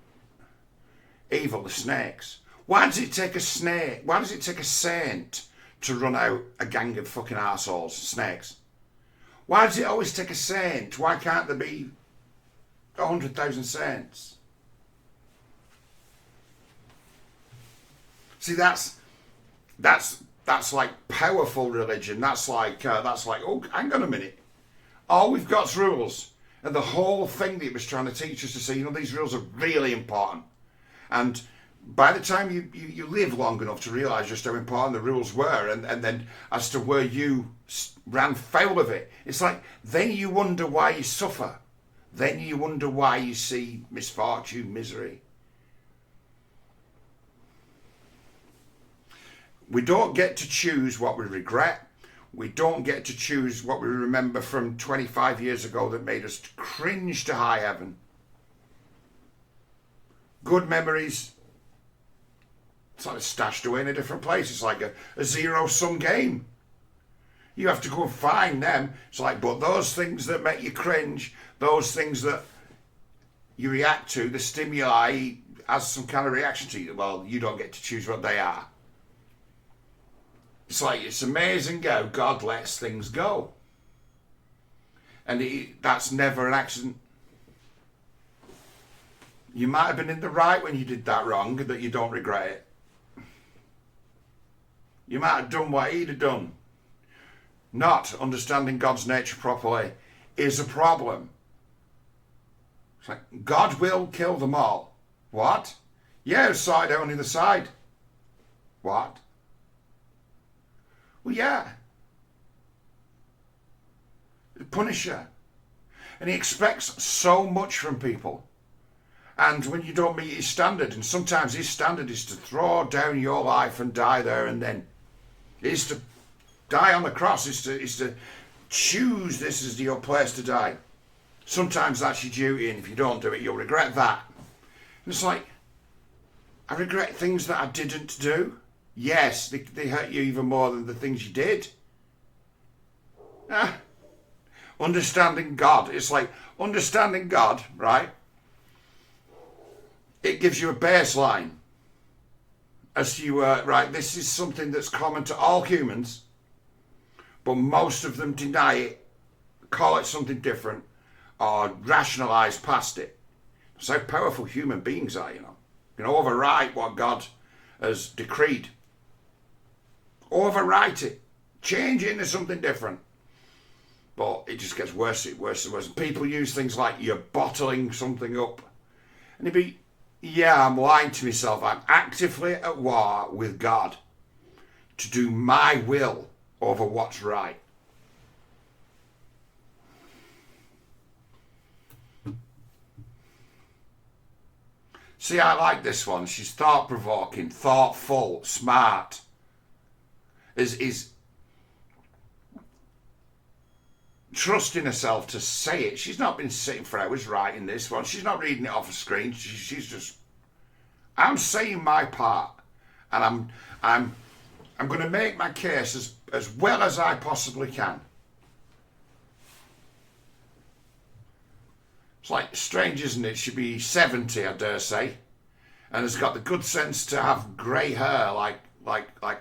evil, the snakes. Why does it take a snake? Why does it take a saint to run out a gang of fucking arseholes, snakes? Why does it always take a saint? Why can't there be 100,000 saints? See, that's like powerful religion. That's like, oh, hang on a minute. All we've got's rules. And the whole thing that it was trying to teach us to say, you know, these rules are really important. And by the time you live long enough to realise just how important the rules were, and then as to where you ran foul of it, it's like, then you wonder why you suffer. Then you wonder why you see misfortune, misery. We don't get to choose what we regret. We don't get to choose what we remember from 25 years ago that made us cringe to high heaven. Good memories, it's like stashed away in a different place. It's like a zero-sum game. You have to go and find them. It's like, but those things that make you cringe, those things that you react to, the stimuli has some kind of reaction to you. Well, you don't get to choose what they are. It's like, it's amazing how God lets things go. And that's never an accident. You might have been in the right when you did that wrong, that you don't regret it. You might have done what he'd have done. Not understanding God's nature properly is a problem. It's like, God will kill them all. What? Yeah, side down either side. What? Well, yeah. The Punisher. And he expects so much from people. And when you don't meet his standard, and sometimes his standard is to throw down your life and die there and then. Is to die on the cross, is to choose this as your place to die. Sometimes that's your duty, and if you don't do it, you'll regret that. And it's like, I regret things that I didn't do. Yes, they hurt you even more than the things you did. Understanding God. It's like, understanding God, right? It gives you a baseline. As you, right, this is something that's common to all humans, but most of them deny it, call it something different, or rationalise past it. That's how powerful human beings are, you know. You can override what God has decreed. Overwrite it. Change it into something different. But it just gets worse and worse and worse. People use things like, you're bottling something up. And it'd be, yeah, I'm lying to myself. I'm actively at war with God to do my will over what's right. See, I like this one. She's thought-provoking, thoughtful, smart. Is trusting herself to say it. She's not been sitting for hours writing this one. She's not reading it off a screen. She's just, I'm saying my part, and I'm going to make my case as well as I possibly can. It's like strange, isn't it? She'd be 70, I dare say, and has got the good sense to have grey hair like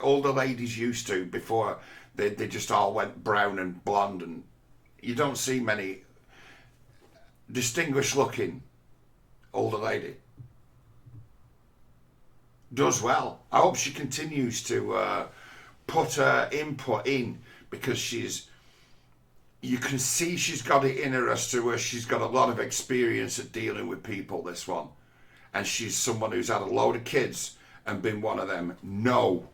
older ladies used to before they just all went brown and blonde, and you don't see many distinguished looking older lady. Does well. I hope she continues to put her input in, because you can see she's got it in her as to where she's got a lot of experience at dealing with people, this one. And she's someone who's had a load of kids and been one of them. No.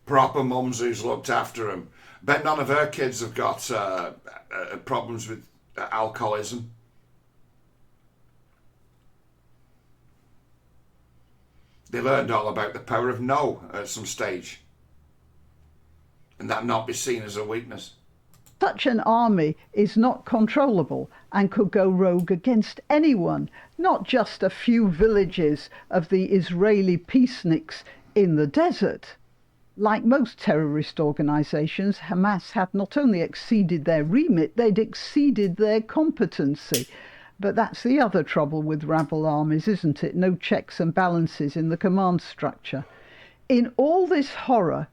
Proper mums who's looked after them. Bet none of her kids have got problems with alcoholism. They learned all about the power of no at some stage. And that not be seen as a weakness. Such an army is not controllable and could go rogue against anyone, not just a few villages of the Israeli peaceniks in the desert. Like most terrorist organisations, Hamas had not only exceeded their remit, they'd exceeded their competency. But that's the other trouble with rabble armies, isn't it? No checks and balances in the command structure. In all this horror,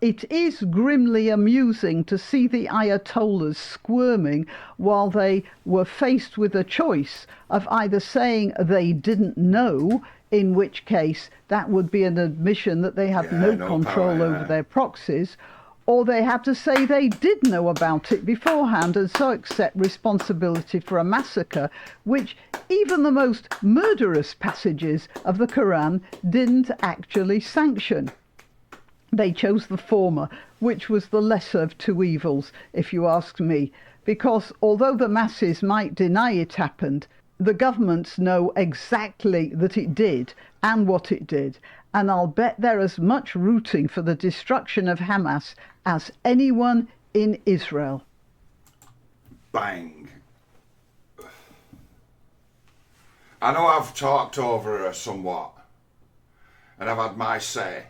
it is grimly amusing to see the Ayatollahs squirming while they were faced with a choice of either saying they didn't know, in which case that would be an admission that they had no control over their proxies, or they had to say they did know about it beforehand and so accept responsibility for a massacre which even the most murderous passages of the Quran didn't actually sanction. They chose the former, which was the lesser of two evils, if you ask me, because although the masses might deny it happened, the governments know exactly that it did and what it did, and I'll bet they're as much rooting for the destruction of Hamas as anyone in Israel. Bang. I know I've talked over her somewhat, and I've had my say,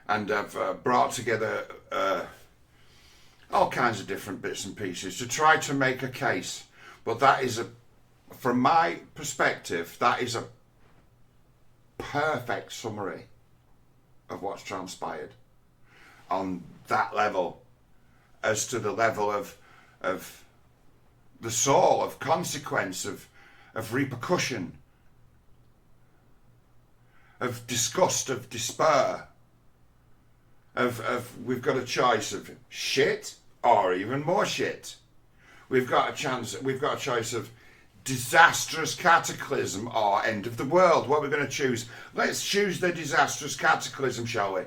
and I've brought together all kinds of different bits and pieces to try to make a case, but that is from my perspective, that is a perfect summary of what's transpired on that level, as to the level of the soul, of consequence, of repercussion, of disgust, of despair, of we've got a choice of shit or even more shit. We've got a choice of disastrous cataclysm or end of the world. What we're going to choose? Let's choose the disastrous cataclysm, shall we?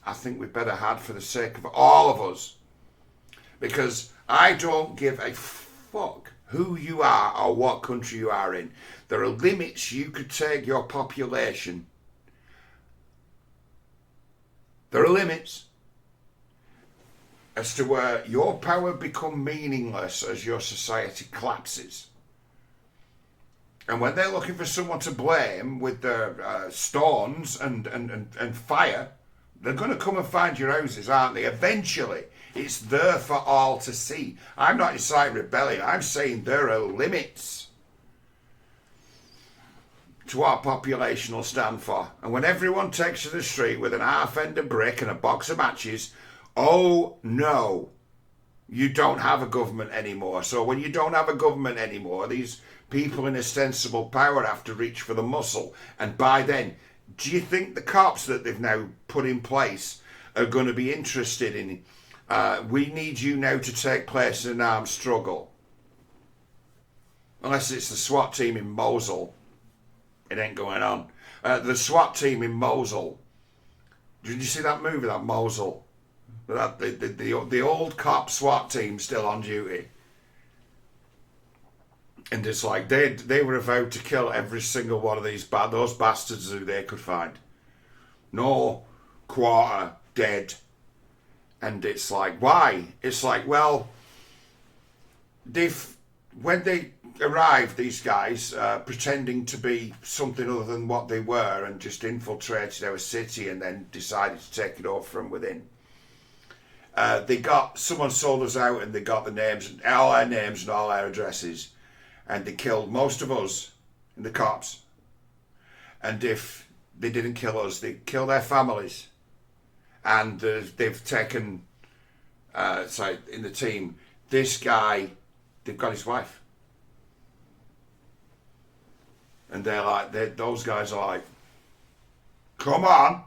I think we better had, for the sake of all of us, because I don't give a fuck who you are or what country you are in. There are limits you could take your population. There are limits as to where your power become meaningless as your society collapses. And when they're looking for someone to blame with their stones and fire, they're going to come and find your houses, aren't they? Eventually, it's there for all to see. I'm not inciting rebellion. I'm saying there are limits to what population will stand for. And when everyone takes to the street with an half-end of brick and a box of matches, oh no, you don't have a government anymore. So when you don't have a government anymore, these people in ostensible power have to reach for the muscle. And by then, do you think the cops that they've now put in place are going to be interested in, we need you now to take place in an armed struggle? Unless it's the SWAT team in Mosul. It ain't going on. The SWAT team in Mosul. Did you see that movie, that Mosul? The old cop SWAT team still on duty. And it's like they were vowed to kill every single one of those bastards who they could find. No quarter dead. And it's like, why? It's like, well, when they arrived, these guys, pretending to be something other than what they were, and just infiltrated our city and then decided to take it over from within. Someone sold us out, and they got the names, all our names and all our addresses. And they killed most of us, the cops. And if they didn't kill us, they killed their families. And they've taken, in the team, this guy, they've got his wife. And they're like, those guys are like, come on,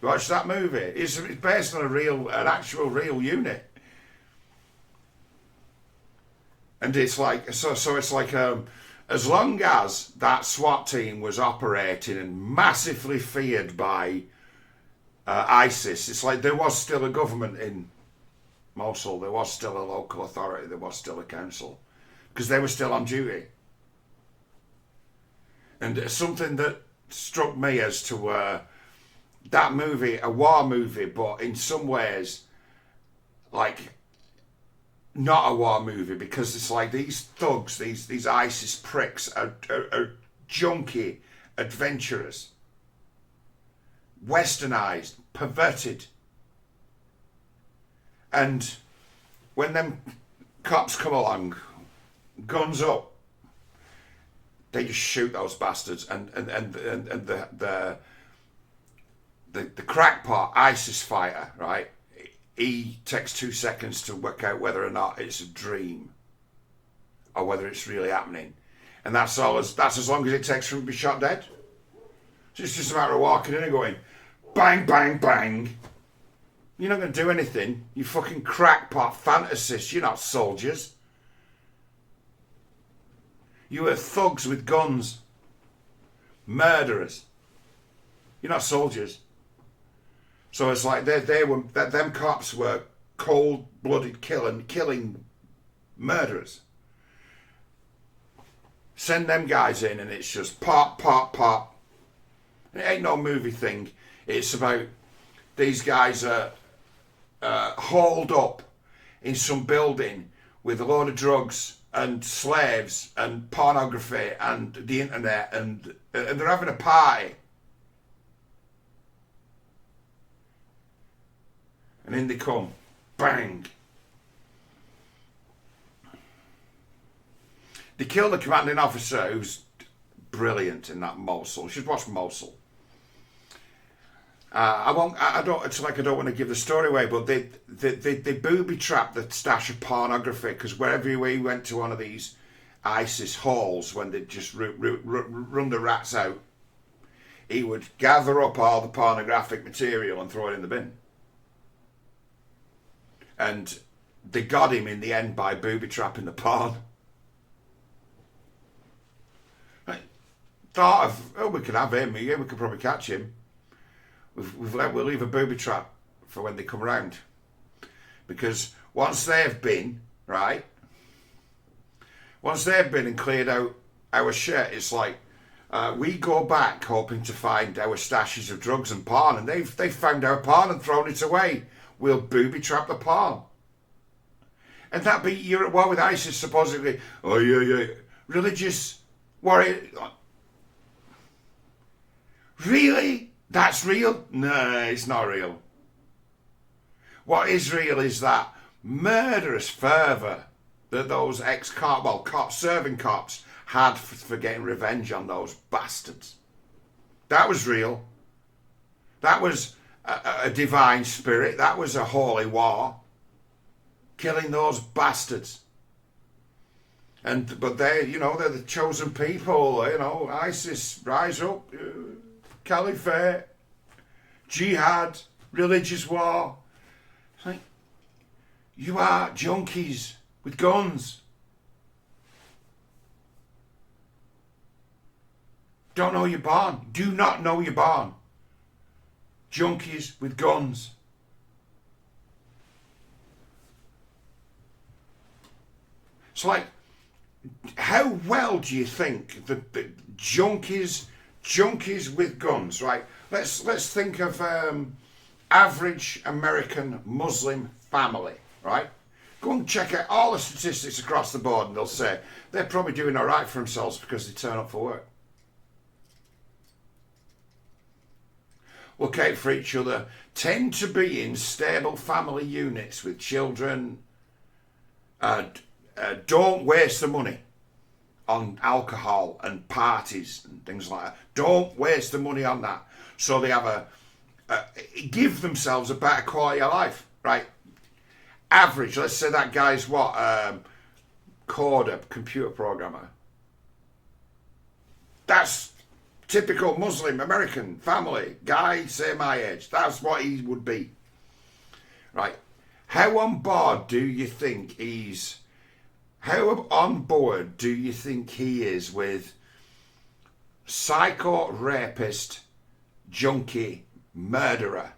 watch that movie. It's based on an actual real unit. And it's like, so it's like, as long as that SWAT team was operating and massively feared by ISIS, it's like there was still a government in Mosul, there was still a local authority, there was still a council, because they were still on duty. And something that struck me as to that movie, a war movie, but in some ways, like, not a war movie, because it's like these thugs, these ISIS pricks are junky adventurers, westernized, perverted. And when them cops come along, guns up, they just shoot those bastards. And the crackpot ISIS fighter, right? He takes 2 seconds to work out whether or not it's a dream or whether it's really happening. And that's as long as it takes for him to be shot dead. So it's just a matter of walking in and going, bang, bang, bang. You're not going to do anything. You fucking crackpot fantasists. You're not soldiers. You are thugs with guns. Murderers. You're not soldiers. So it's like them cops were cold-blooded killing murderers. Send them guys in and it's just pop, pop, pop. It ain't no movie thing. It's about these guys are hauled up in some building with a load of drugs and slaves and pornography and the internet and they're having a party. And in they come. Bang. They kill the commanding officer who's brilliant in that Mosul. You should watch Mosul. I don't want to give the story away, but they booby trapped the stash of pornography because wherever he went to one of these ISIS halls when they just run the rats out, he would gather up all the pornographic material and throw it in the bin. And they got him in the end by booby trapping the porn. Thought of, we could have him, yeah, we could probably catch him. We'll leave a booby trap for when they come round. Because once they've been, right, once they've been and cleared out our shit, it's like we go back hoping to find our stashes of drugs and porn, and they've found our porn and thrown it away. We'll booby trap the porn. And that be, you're at war with ISIS supposedly. Oh yeah, religious warrior. Really? That's real? No, it's not real. What is real is that murderous fervour that those serving cops had for getting revenge on those bastards. That was real. That was a divine spirit. That was a holy war. Killing those bastards. But they're the chosen people. ISIS, rise up. Caliphate, jihad, religious war. It's like, you are junkies with guns. Don't know you're born. Do not know you're born. Junkies with guns. It's like, how well do you think the junkies with guns, right? Let's think of average American Muslim family, right? Go and check out all the statistics across the board and they'll say they're probably doing all right for themselves because they turn up for work. Look out for each other, tend to be in stable family units with children, don't waste the money on alcohol and parties and things like that. Don't waste the money on that. So they have give themselves a better quality of life, right? Average, let's say that guy's coder, computer programmer. That's typical Muslim American family. Guy, say my age. That's what he would be. Right. How on board do you think he is with psycho rapist, junkie, murderer,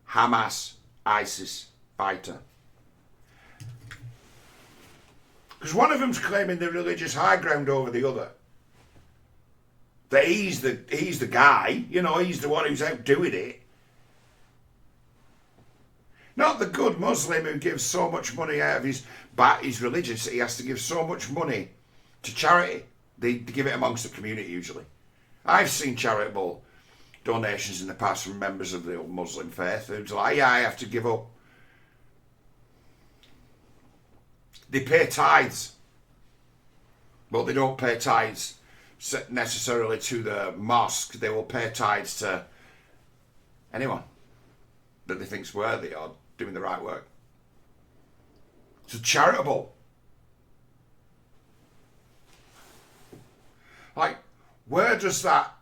Hamas, ISIS fighter? Because one of them's claiming the religious high ground over the other. That he's the guy, he's the one who's out doing it. Not the good Muslim who gives so much money out of his religion, so he has to give so much money to charity. They give it amongst the community usually. I've seen charitable donations in the past from members of the Muslim faith who's like, yeah, I have to give up. They pay tithes, but they don't pay tithes necessarily to the mosque. They will pay tithes to anyone that they think's worthy or doing the right work. So charitable. Like, where does that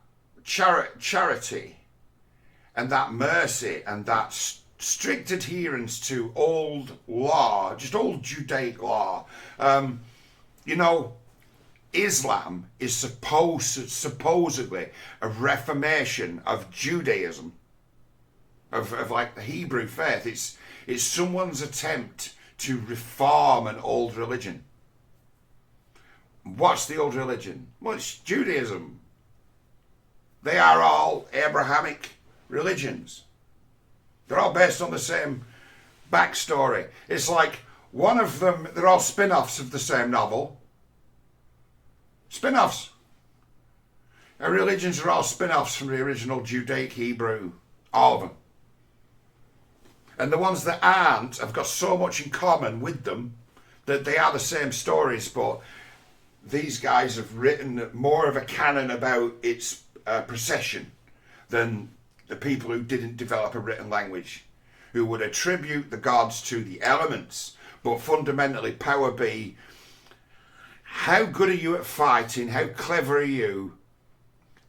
charity and that mercy and that strict adherence to old law, just old Judaic law. You know, Islam is supposedly a reformation of Judaism, of like the Hebrew faith. It's someone's attempt to reform an old religion. What's the old religion? Well, it's Judaism. They are all Abrahamic religions. They're all based on the same backstory. It's like one of them, they're all spin-offs of the same novel. Spin-offs. Our religions are all spin-offs from the original Judaic Hebrew. All of them. And the ones that aren't have got so much in common with them that they are the same stories, but these guys have written more of a canon about its procession than the people who didn't develop a written language, who would attribute the gods to the elements, but fundamentally power be how good are you at fighting, how clever are you,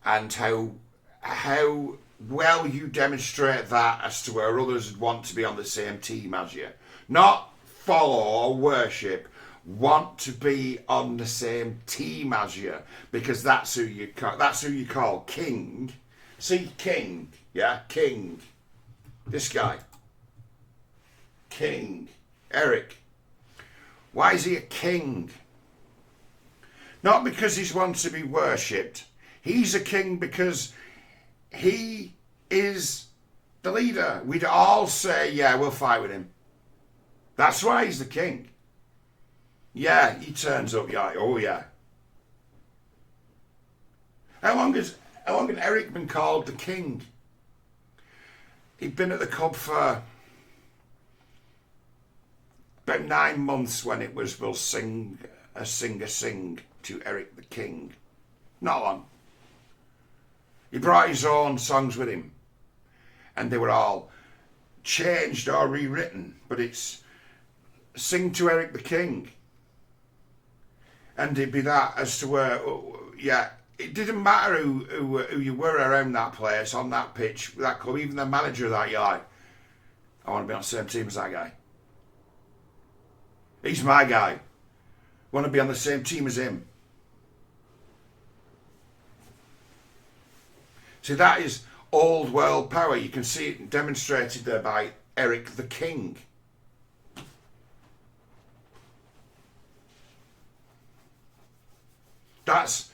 and how well you demonstrate that as to where others would want to be on the same team as you. Not follow or worship, want to be on the same team as you, because that's who you call king. See, king, yeah, king. This guy, king, Eric. Why is he a king? Not because he's one to be worshipped. He's a king because he is the leader. We'd all say, yeah, we'll fight with him. That's why he's the king. Yeah, he turns up, yeah, oh yeah. How long has Eric been called the king? He'd been at the club for about 9 months when it was we'll sing a sing to Eric the King. Not long. He brought his own songs with him, and they were all changed or rewritten, but it's sing to Eric the King. And it'd be that as to where, yeah, it didn't matter who you were around that place, on that pitch, that club, even the manager of that guy. I want to be on the same team as that guy. He's my guy. I want to be on the same team as him. See, that is old world power. You can see it demonstrated there by Eric the King. That's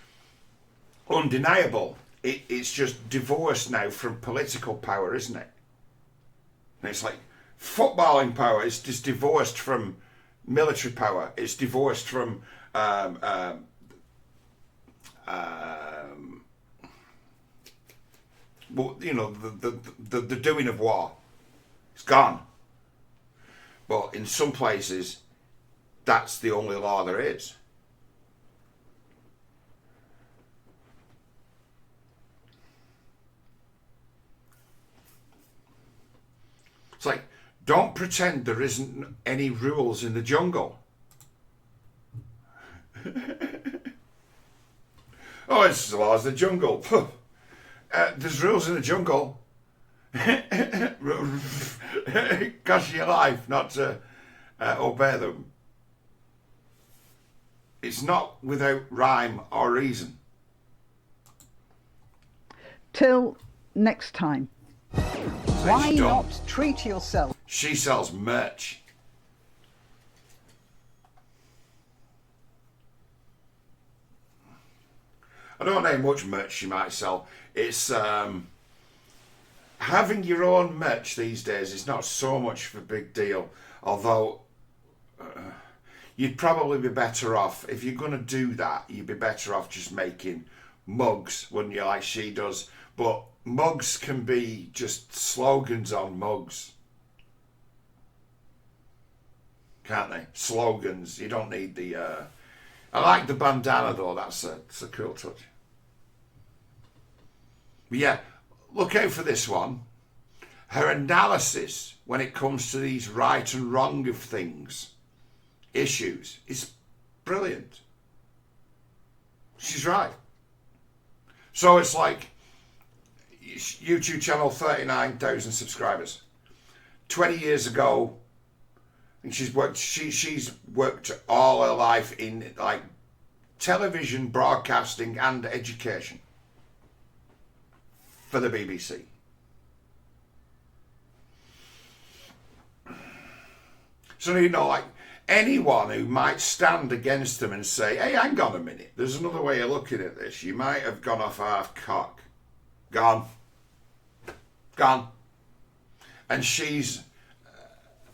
undeniable. It's just divorced now from political power, isn't it? And it's like footballing power is just divorced from military power. It's divorced from you know, the doing of war. It's gone. But in some places, that's the only law there is. It's like, don't pretend there isn't any rules in the jungle. Oh, it's the laws of the jungle. There's rules in the jungle. It costs you your life not to obey them. It's not without rhyme or reason. Till next time. Why not treat yourself? She sells merch. I don't know how much merch she might sell. It's having your own merch these days is not so much of a big deal. Although you'd probably be better off, if you're going to do that, you'd be better off just making mugs, wouldn't you, like she does. But mugs can be just slogans on mugs. Can't they? Slogans. You don't need the... I like the bandana though. That's a cool touch. But yeah, look out for this one. Her analysis when it comes to these right and wrong of things, issues, is brilliant. She's right. So it's like... YouTube channel, 39,000 subscribers. 20 years ago, and she's worked all her life in like television, broadcasting and education for the BBC. So, you know, like anyone who might stand against them and say, hey, hang on a minute, there's another way of looking at this. You might have gone off half cock. Gone. And she's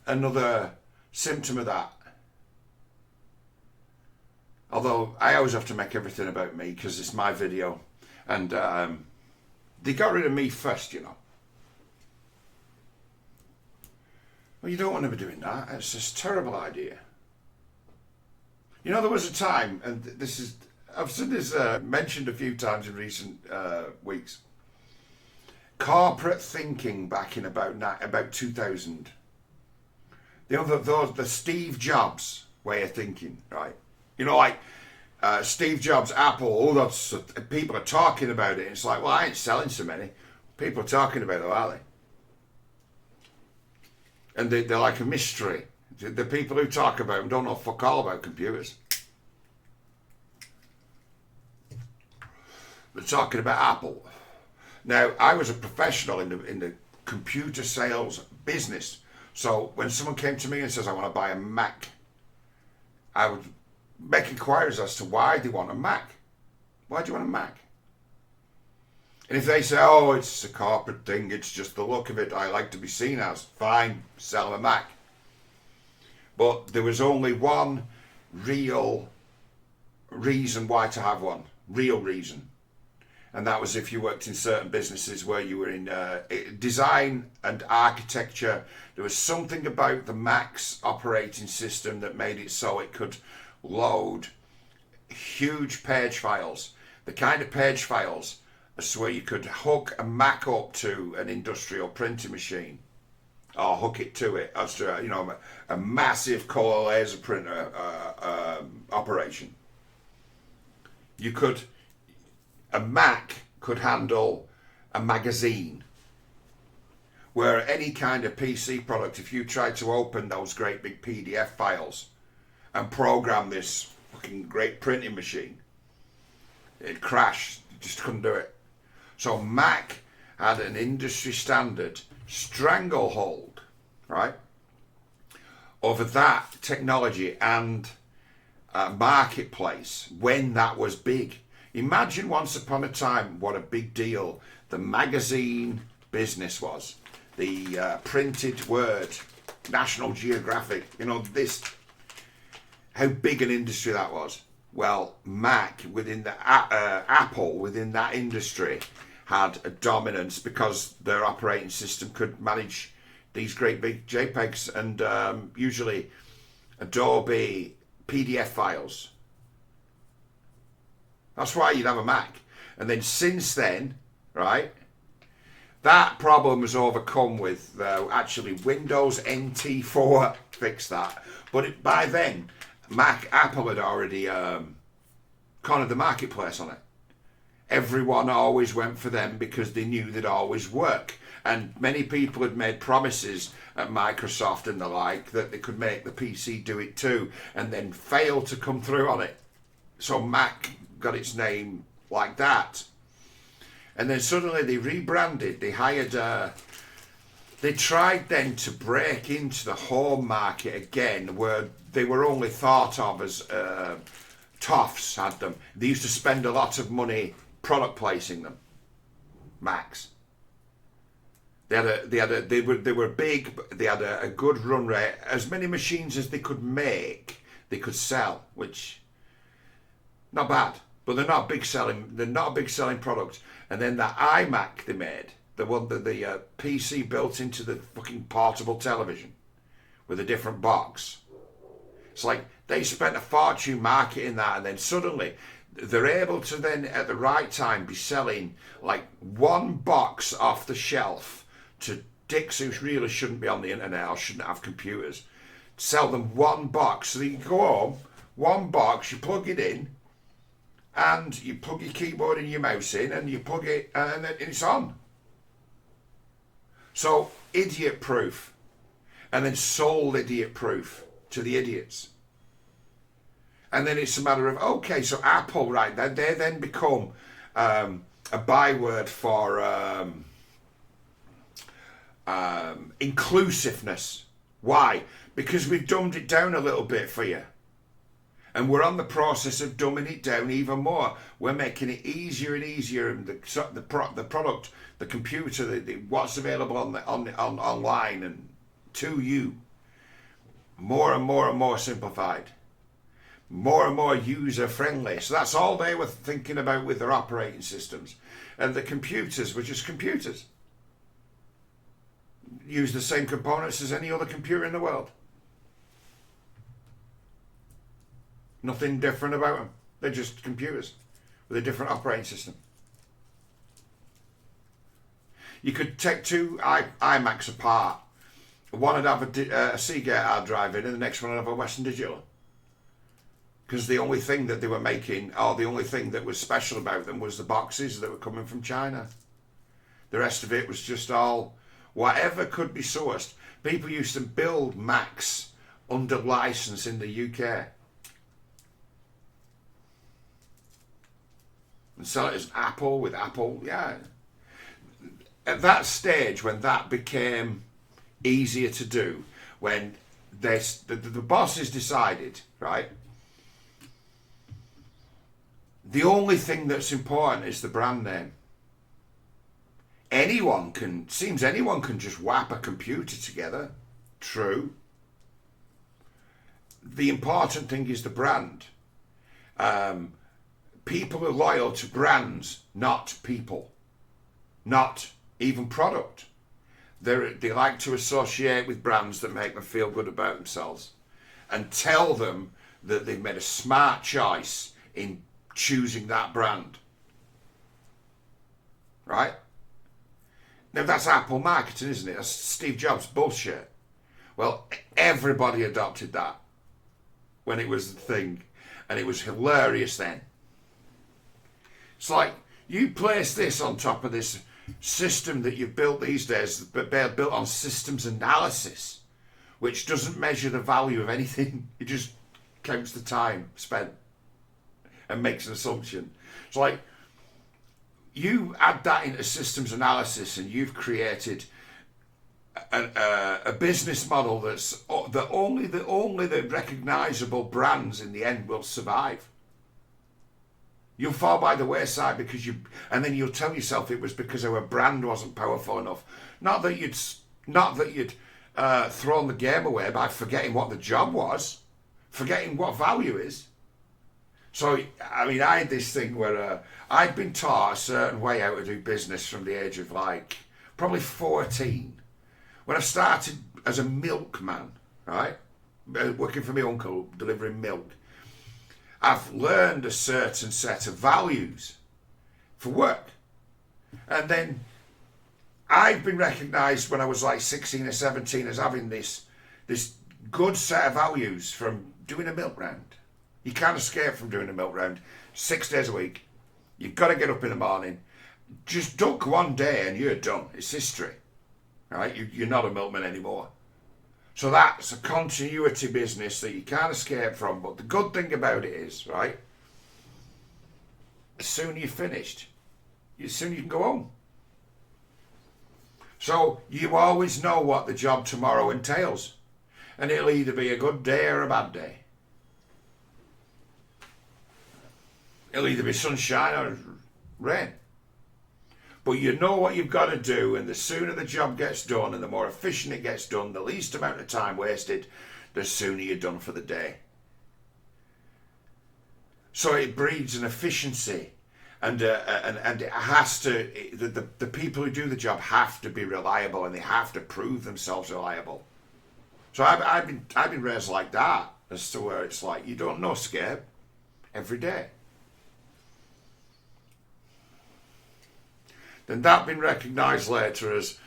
another symptom of that. Although I always have to make everything about me because it's my video. And they got rid of me first, you know. Well, you don't want to be doing that. It's just a terrible idea. You know, there was a time, and I've seen this mentioned a few times in recent weeks. Corporate thinking back in about 2000. You know, the Steve Jobs way of thinking, right? You know, like Steve Jobs, Apple, that's people are talking about it. And it's like, well, I ain't selling so many. People are talking about it, aren't they? And they're like a mystery. The people who talk about them don't know fuck all about computers. They're talking about Apple. Now, I was a professional in the computer sales business. So when someone came to me and says, I want to buy a Mac, I would make inquiries as to why they want a Mac. Why do you want a Mac? And if they say, oh, it's a corporate thing, it's just the look of it, I like to be seen as, fine, sell them a Mac. But there was only one real reason why to have one. Real reason. And that was if you worked in certain businesses where you were in design and architecture. There was something about the Mac's operating system that made it so it could load huge page files. The kind of page files so where you could hook a Mac up to an industrial printing machine or hook it to it as to, you know, a massive color laser printer operation. A Mac could handle a magazine, where any kind of PC product, if you tried to open those great big PDF files and program this fucking great printing machine, it'd crash. You just couldn't do it. So Mac had an industry standard stranglehold, right, over that technology and marketplace when that was big. Imagine once upon a time what a big deal the magazine business was. The printed word, National Geographic, you know, how big an industry that was. Well, Mac within the Apple within that industry had a dominance because their operating system could manage these great big JPEGs and usually Adobe PDF files. That's why you'd have a Mac. And then since then, right, that problem was overcome with actually Windows NT4 fixed that. But by then, Apple had already cornered the marketplace on it. Everyone always went for them because they knew they'd always work. And many people had made promises at Microsoft and the like that they could make the PC do it too, and then failed to come through on it. So Mac got its name like that. And then suddenly they rebranded, they hired they tried then to break into the home market again, where they were only thought of as Toffs had them. They used to spend a lot of money product placing them. Macs. They were big. They had a good run rate. As many machines as they could make, they could sell, which not bad. But they're not big selling. They're not a big selling product. And then that iMac they made, the one that the PC built into the fucking portable television with a different box. It's like they spent a fortune marketing that, and then suddenly they're able to then at the right time be selling like one box off the shelf to dicks who really shouldn't be on the internet or shouldn't have computers. Sell them one box. So you go home, one box, you plug it in, and you plug your keyboard and your mouse in, and you plug it, and then it's on. So, idiot proof. and then sold idiot proof to the idiots. And then it's a matter of, okay, so Apple, right, they then become a byword for inclusiveness. Why? Because we've dumbed it down a little bit for you. And we're on the process of dumbing it down even more. We're making it easier and easier. And the product, the computer, what's available online and to you, more and more and more simplified. More and more user-friendly. So that's all they were thinking about with their operating systems. And the computers were just computers. Use the same components as any other computer in the world. Nothing different about them. They're just computers with a different operating system. You could take two iMacs apart. One would have a Seagate hard drive in, and the next one would have a Western Digital. Because the only thing that they were making, or the only thing that was special about them, was the boxes that were coming from China. The rest of it was just all whatever could be sourced. People used to build Macs under license in the UK and sell it as Apple with Apple. Yeah. At that stage, when that became easier to do, when the bosses decided, right, the only thing that's important is the brand name. Anyone can just whap a computer together. True. The important thing is the brand. People are loyal to brands, not people. Not even product. They like to associate with brands that make them feel good about themselves and tell them that they've made a smart choice in choosing that brand. Right? Now that's Apple marketing, isn't it? That's Steve Jobs bullshit. Well, everybody adopted that when it was the thing, and it was hilarious then. It's like, you place this on top of this system that you've built these days, but they're built on systems analysis, which doesn't measure the value of anything. It just counts the time spent and makes an assumption. It's like, you add that into systems analysis and you've created a business model that only the recognizable brands in the end will survive. You'll fall by the wayside and then you'll tell yourself it was because our brand wasn't powerful enough. Not that you'd thrown the game away by forgetting what the job was, forgetting what value is. So, I mean, I had this thing where I'd been taught a certain way how to do business from the age of probably 14. When I started as a milkman, right? Working for my uncle, delivering milk. I've learned a certain set of values for work. And then I've been recognised when I was 16 or 17 as having this good set of values from doing a milk round. You can't escape from doing a milk round 6 days a week. You've got to get up in the morning. Just duck one day and you're done. It's history. Right? You're not a milkman anymore. So that's a continuity business that you can't escape from. But the good thing about it is, right, as soon as you're finished, as soon as you can go home. So you always know what the job tomorrow entails. And it'll either be a good day or a bad day. It'll either be sunshine or rain. But you know what you've got to do, and the sooner the job gets done and the more efficient it gets done, the least amount of time wasted, the sooner you're done for the day. So it breeds an efficiency, and it has to. The people who do the job have to be reliable, and they have to prove themselves reliable. So I've been raised like that, as to where it's like you don't know escape every day. Then that been recognised later as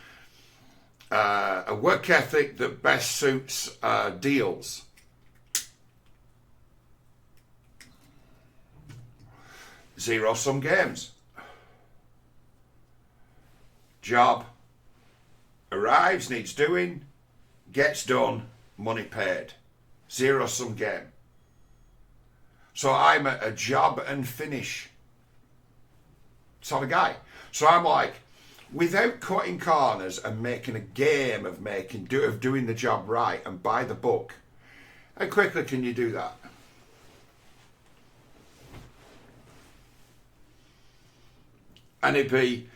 a work ethic that best suits deals. Zero-sum games. Job arrives, needs doing, gets done, money paid. Zero-sum game. So I'm a job and finish sort of guy. So I'm like, without cutting corners and making a game of doing the job right and by the book, how quickly can you do that? And it'd be,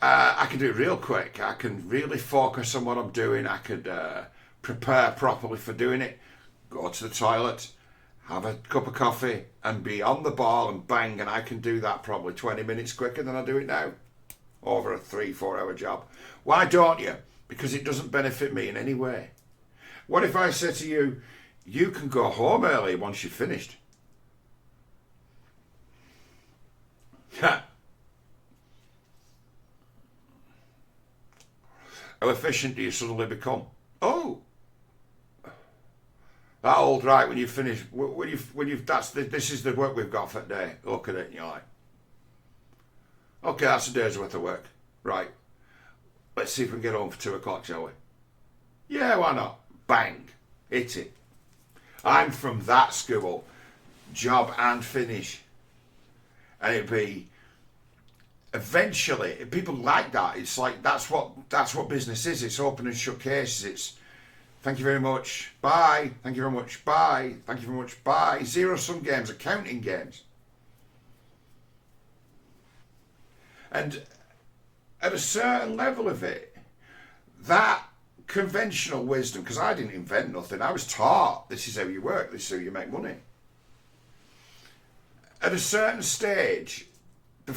I can do it real quick. I can really focus on what I'm doing. I could prepare properly for doing it, go to the toilet, have a cup of coffee, and be on the ball and bang, and I can do that probably 20 minutes quicker than I do it now, over a 3-4 hour job. Why don't you? Because it doesn't benefit me in any way. What if I say to you, you can go home early once you've finished? Ha! How efficient do you suddenly become? Oh, that old, right, when you finish, this is the work we've got for the day. Look at it and you're like, okay, that's a day's worth of work. Right, let's see if we can get home for 2 o'clock, shall we? Yeah, why not? Bang, hit it. I'm from that school, job and finish. And it'd be, eventually, people like that. It's like, that's what business is. It's open and shut cases. It's, thank you very much, bye. Thank you very much, bye. Thank you very much, bye. Zero-sum games, accounting games. And at a certain level of it, that conventional wisdom, because I didn't invent nothing, I was taught this is how you work, this is how you make money. At a certain stage, the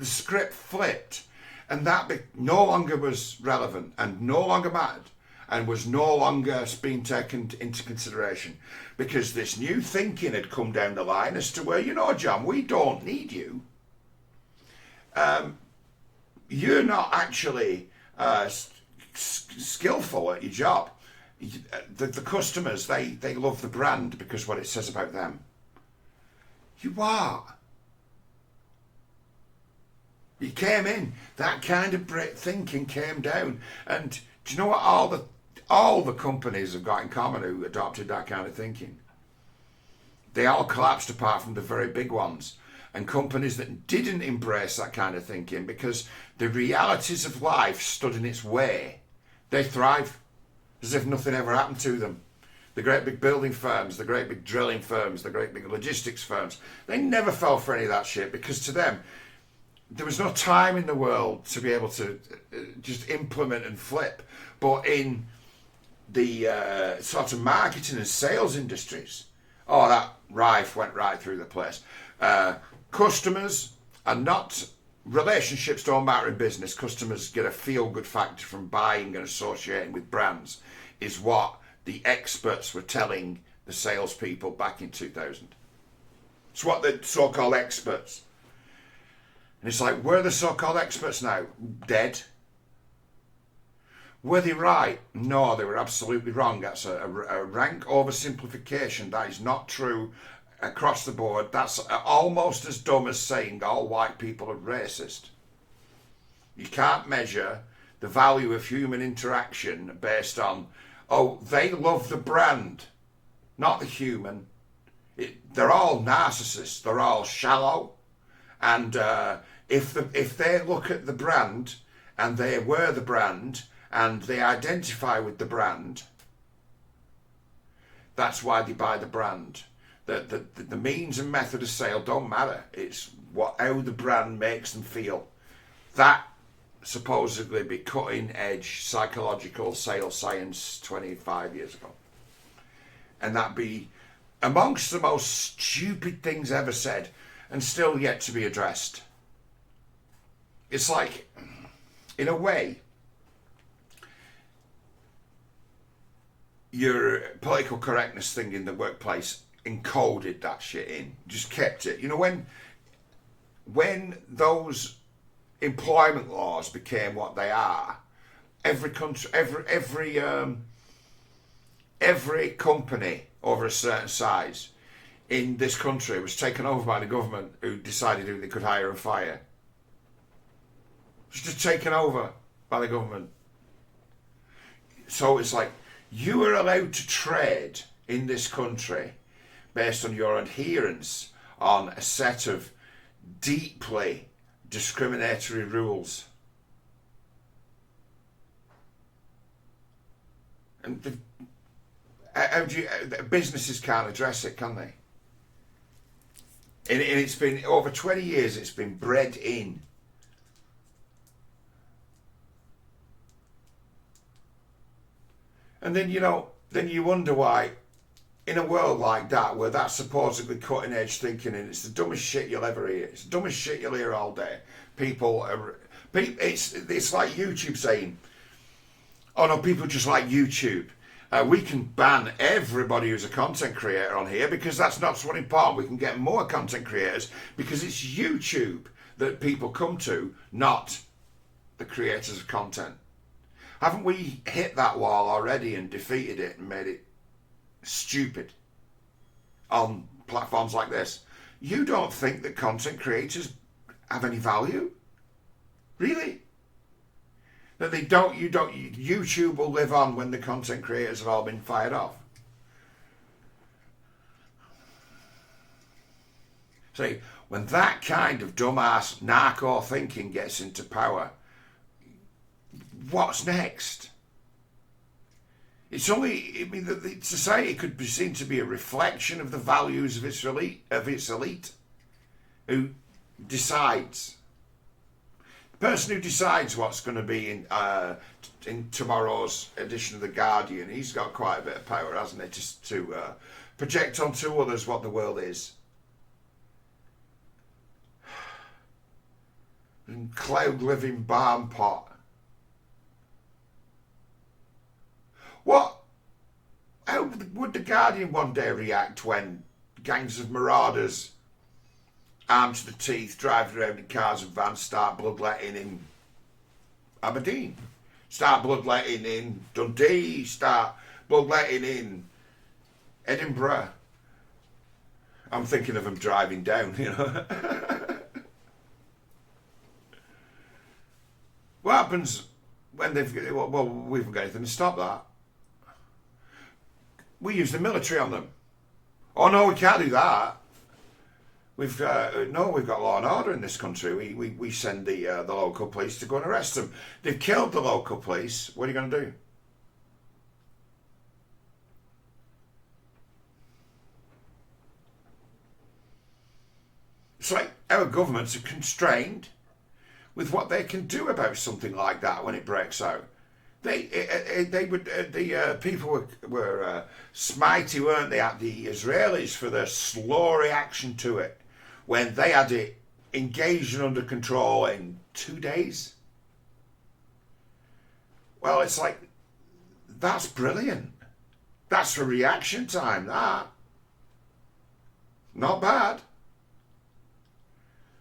script flipped, and that no longer was relevant and no longer mattered and was no longer being taken into consideration, because this new thinking had come down the line as to where, you know, John, we don't need you. You're not actually skillful at your job. The customers, they love the brand because what it says about them. You are. You came in, that kind of thinking came down, and do you know what all the companies have got in common who adopted that kind of thinking? They all collapsed apart from the very big ones. And companies that didn't embrace that kind of thinking, because the realities of life stood in its way, they thrive as if nothing ever happened to them. The great big building firms, the great big drilling firms, the great big logistics firms, they never fell for any of that shit, because to them, there was no time in the world to be able to just implement and flip. But in the sort of marketing and sales industries, oh, that rife went right through the place. Customers are not, relationships don't matter in business. Customers get a feel-good factor from buying and associating with brands, is what the experts were telling the salespeople back in 2000. It's what the so-called experts. And it's like, where are the so-called experts now? Dead. Were they right? No, they were absolutely wrong. That's a rank oversimplification. That is not true across the board. That's almost as dumb as saying all white people are racist. You can't measure the value of human interaction based on, oh, they love the brand, not the human. They're all narcissists. They're all shallow. And if they look at the brand and they wear the brand and they identify with the brand, that's why they buy the brand. The means and method of sale don't matter. It's how the brand makes them feel. That supposedly be cutting edge psychological sales science 25 years ago. And that be amongst the most stupid things ever said and still yet to be addressed. It's like, in a way, your political correctness thing in the workplace encoded that shit in, just kept it. You know, when those employment laws became what they are, every country, every company over a certain size in this country was taken over by the government, who decided who they could hire and fire. It was just taken over by the government. So it's like, you are allowed to trade in this country based on your adherence on a set of deeply discriminatory rules. And businesses can't address it, can they? And it's been over 20 years, it's been bred in. And then, then you wonder why, in a world like that, where that's supposedly cutting edge thinking, and it's the dumbest shit you'll ever hear. It's the dumbest shit you'll hear all day. It's like YouTube saying, oh no, people just like YouTube. We can ban everybody who's a content creator on here because that's not what's important. We can get more content creators because it's YouTube that people come to, not the creators of content. Haven't we hit that wall already and defeated it and made it stupid on platforms like this? You don't think that content creators have any value? Really? That YouTube will live on when the content creators have all been fired off? See, when that kind of dumbass narco thinking gets into power, what's next? It's only, the society could be seen to be a reflection of the values of its elite, who decides. The person who decides what's going to be in tomorrow's edition of The Guardian, he's got quite a bit of power, hasn't he, just to project onto others what the world is. And cloud living barn pot. How would The Guardian one day react when gangs of marauders, armed to the teeth, driving around in cars and vans, start bloodletting in Aberdeen, start bloodletting in Dundee, start bloodletting in Edinburgh? I'm thinking of them driving down, What happens when we haven't got anything to stop that. We use the military on them. Oh no, we can't do that. We've got law and order in this country. We send the local police to go and arrest them. They've killed the local police. What are you going to do? It's like our governments are constrained with what they can do about something like that when it breaks out. The people were smitey, weren't they, at the Israelis for their slow reaction to it when they had it engaged and under control in 2 days. Well, it's like, that's brilliant. That's for reaction time, that. Not bad.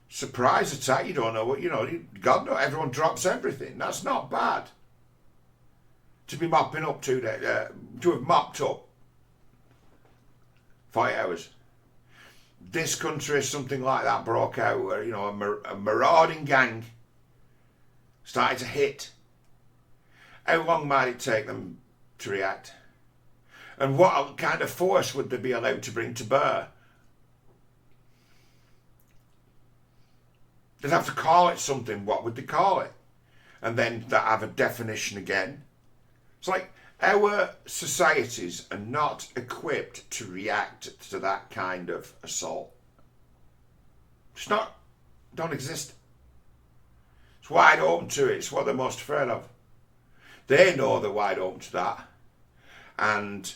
Surprise attack, you don't know what, God knows, everyone drops everything. That's not bad. To be mopping up 2 days, to have mopped up 5 hours. This country, something like that broke out where, a marauding gang started to hit. How long might it take them to react? And what kind of force would they be allowed to bring to bear? They'd have to call it something. What would they call it? And then that have a definition again. It's like our societies are not equipped to react to that kind of assault. Don't exist. It's wide open to it. It's what they're most afraid of. They know they're wide open to that. And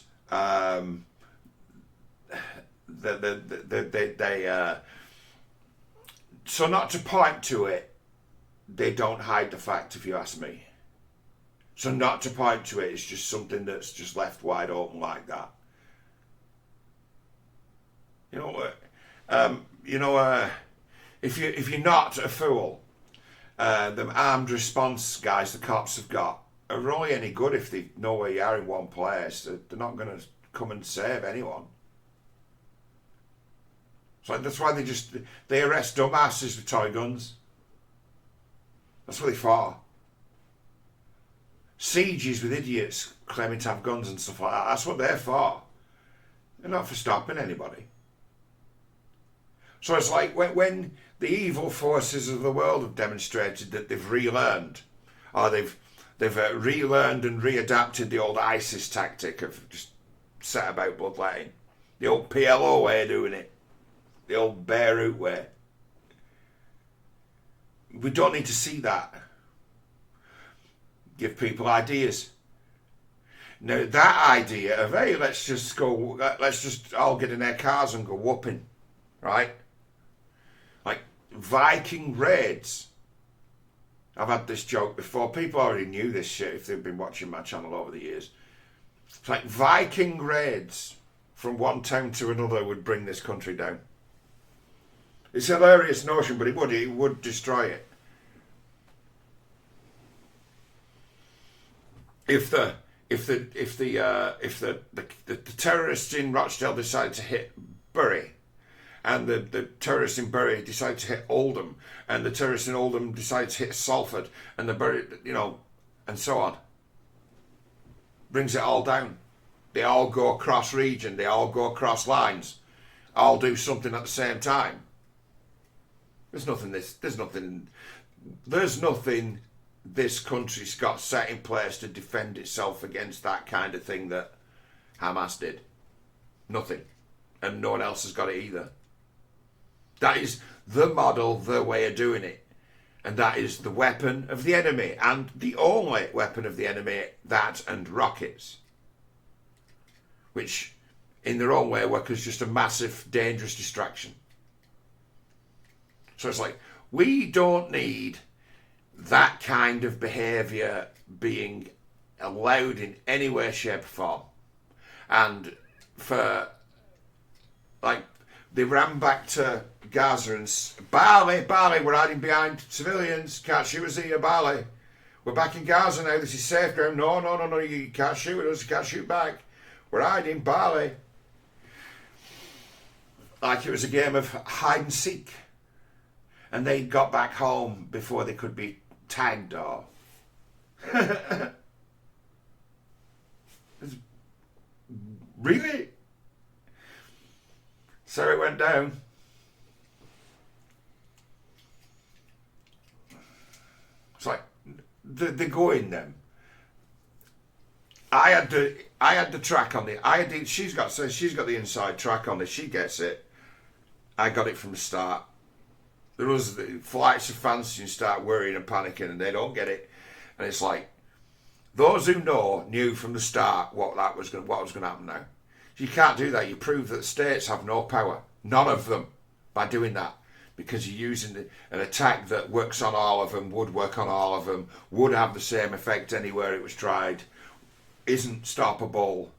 so not to point to it, they don't hide the fact, if you ask me. So not to point to it, it's just something that's just left wide open like that. If you're not a fool, the armed response guys the cops have got are only any good if they know where you are in one place. They're not going to come and save anyone. So that's why they arrest dumbasses with toy guns. That's what they for. sieges with idiots claiming to have guns and stuff like that. That's what they're for. They're not for stopping anybody. So it's like when the evil forces of the world have demonstrated that they've relearned, or they've relearned and readapted the old ISIS tactic of just set about bloodletting, the old PLO way of doing it, the old Beirut way. We don't need to see that. Give people ideas. Now that idea of, hey, let's just all get in their cars and go whooping, right? Like Viking raids. I've had this joke before. People already knew this shit if they've been watching my channel over the years. It's like Viking raids from one town to another would bring this country down. It's a hilarious notion, but it would destroy it. If the terrorists in Rochdale decide to hit Bury, and the terrorists in Bury decide to hit Oldham, and the terrorists in Oldham decide to hit Salford, and the Bury, and so on, brings it all down. They all go across region. They all go across lines. All do something at the same time. There's nothing this country's got set in place to defend itself against that kind of thing that Hamas did. Nothing. And no one else has got it either. That is the model, the way of doing it. And that is the weapon of the enemy. And the only weapon of the enemy, that and rockets. Which, in their own way, work as just a massive, dangerous distraction. So it's like, we don't need that kind of behaviour being allowed in any way, shape or form. And for, like, they ran back to Gaza and Bali, we're hiding behind civilians, can't shoot us here, Bali. We're back in Gaza now, this is safe ground. No, you can't shoot at us, you can't shoot back. We're hiding, Bali. Like it was a game of hide and seek. And they got back home before they could be tagged or... Really? So it went down. It's like, they go in them. I had the track on it. She's got the inside track on it. She gets it. I got it from the start. There was the flights of fancy and start worrying and panicking, and they don't get it. And it's like, those who knew from the start what was going to happen now. You can't do that. You prove that the states have no power, none of them, by doing that, because you're using an attack that works on all of them, would work on all of them, would have the same effect anywhere it was tried, isn't stoppable.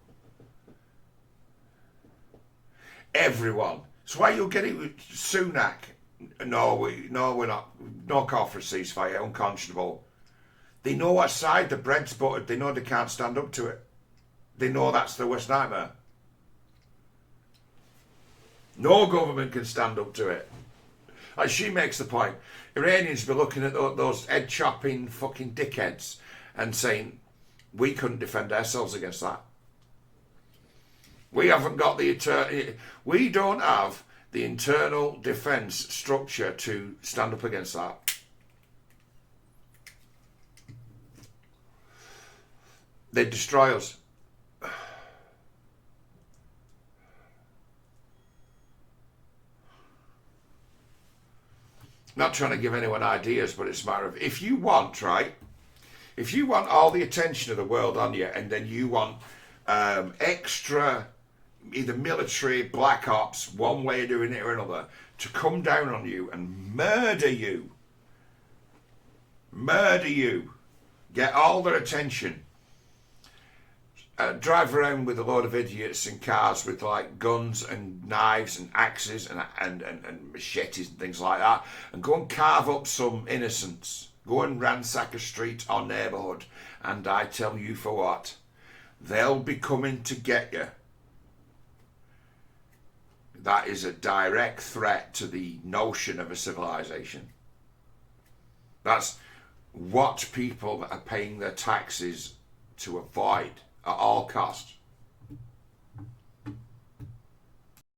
Everyone. So why you'll get it with Sunak? No, we're not. No call for a ceasefire. Unconscionable. They know what side the bread's buttered. They know they can't stand up to it. They know that's the worst nightmare. No government can stand up to it. Like she makes the point. Iranians be looking at those head-chopping fucking dickheads and saying, we couldn't defend ourselves against that. We haven't got we don't have the internal defence structure to stand up against that. They'd destroy us. Not trying to give anyone ideas, but it's a matter of, if you want, right? If you want all the attention of the world on you, and then you want extra, either military, black ops, one way of doing it or another, to come down on you and murder you, get all their attention, drive around with a load of idiots in cars with like guns and knives and axes and machetes and things like that, and go and carve up some innocents, go and ransack a street or neighbourhood, and I tell you for what, they'll be coming to get you. That is a direct threat to the notion of a civilization. what people are paying their taxes to avoid at all costs.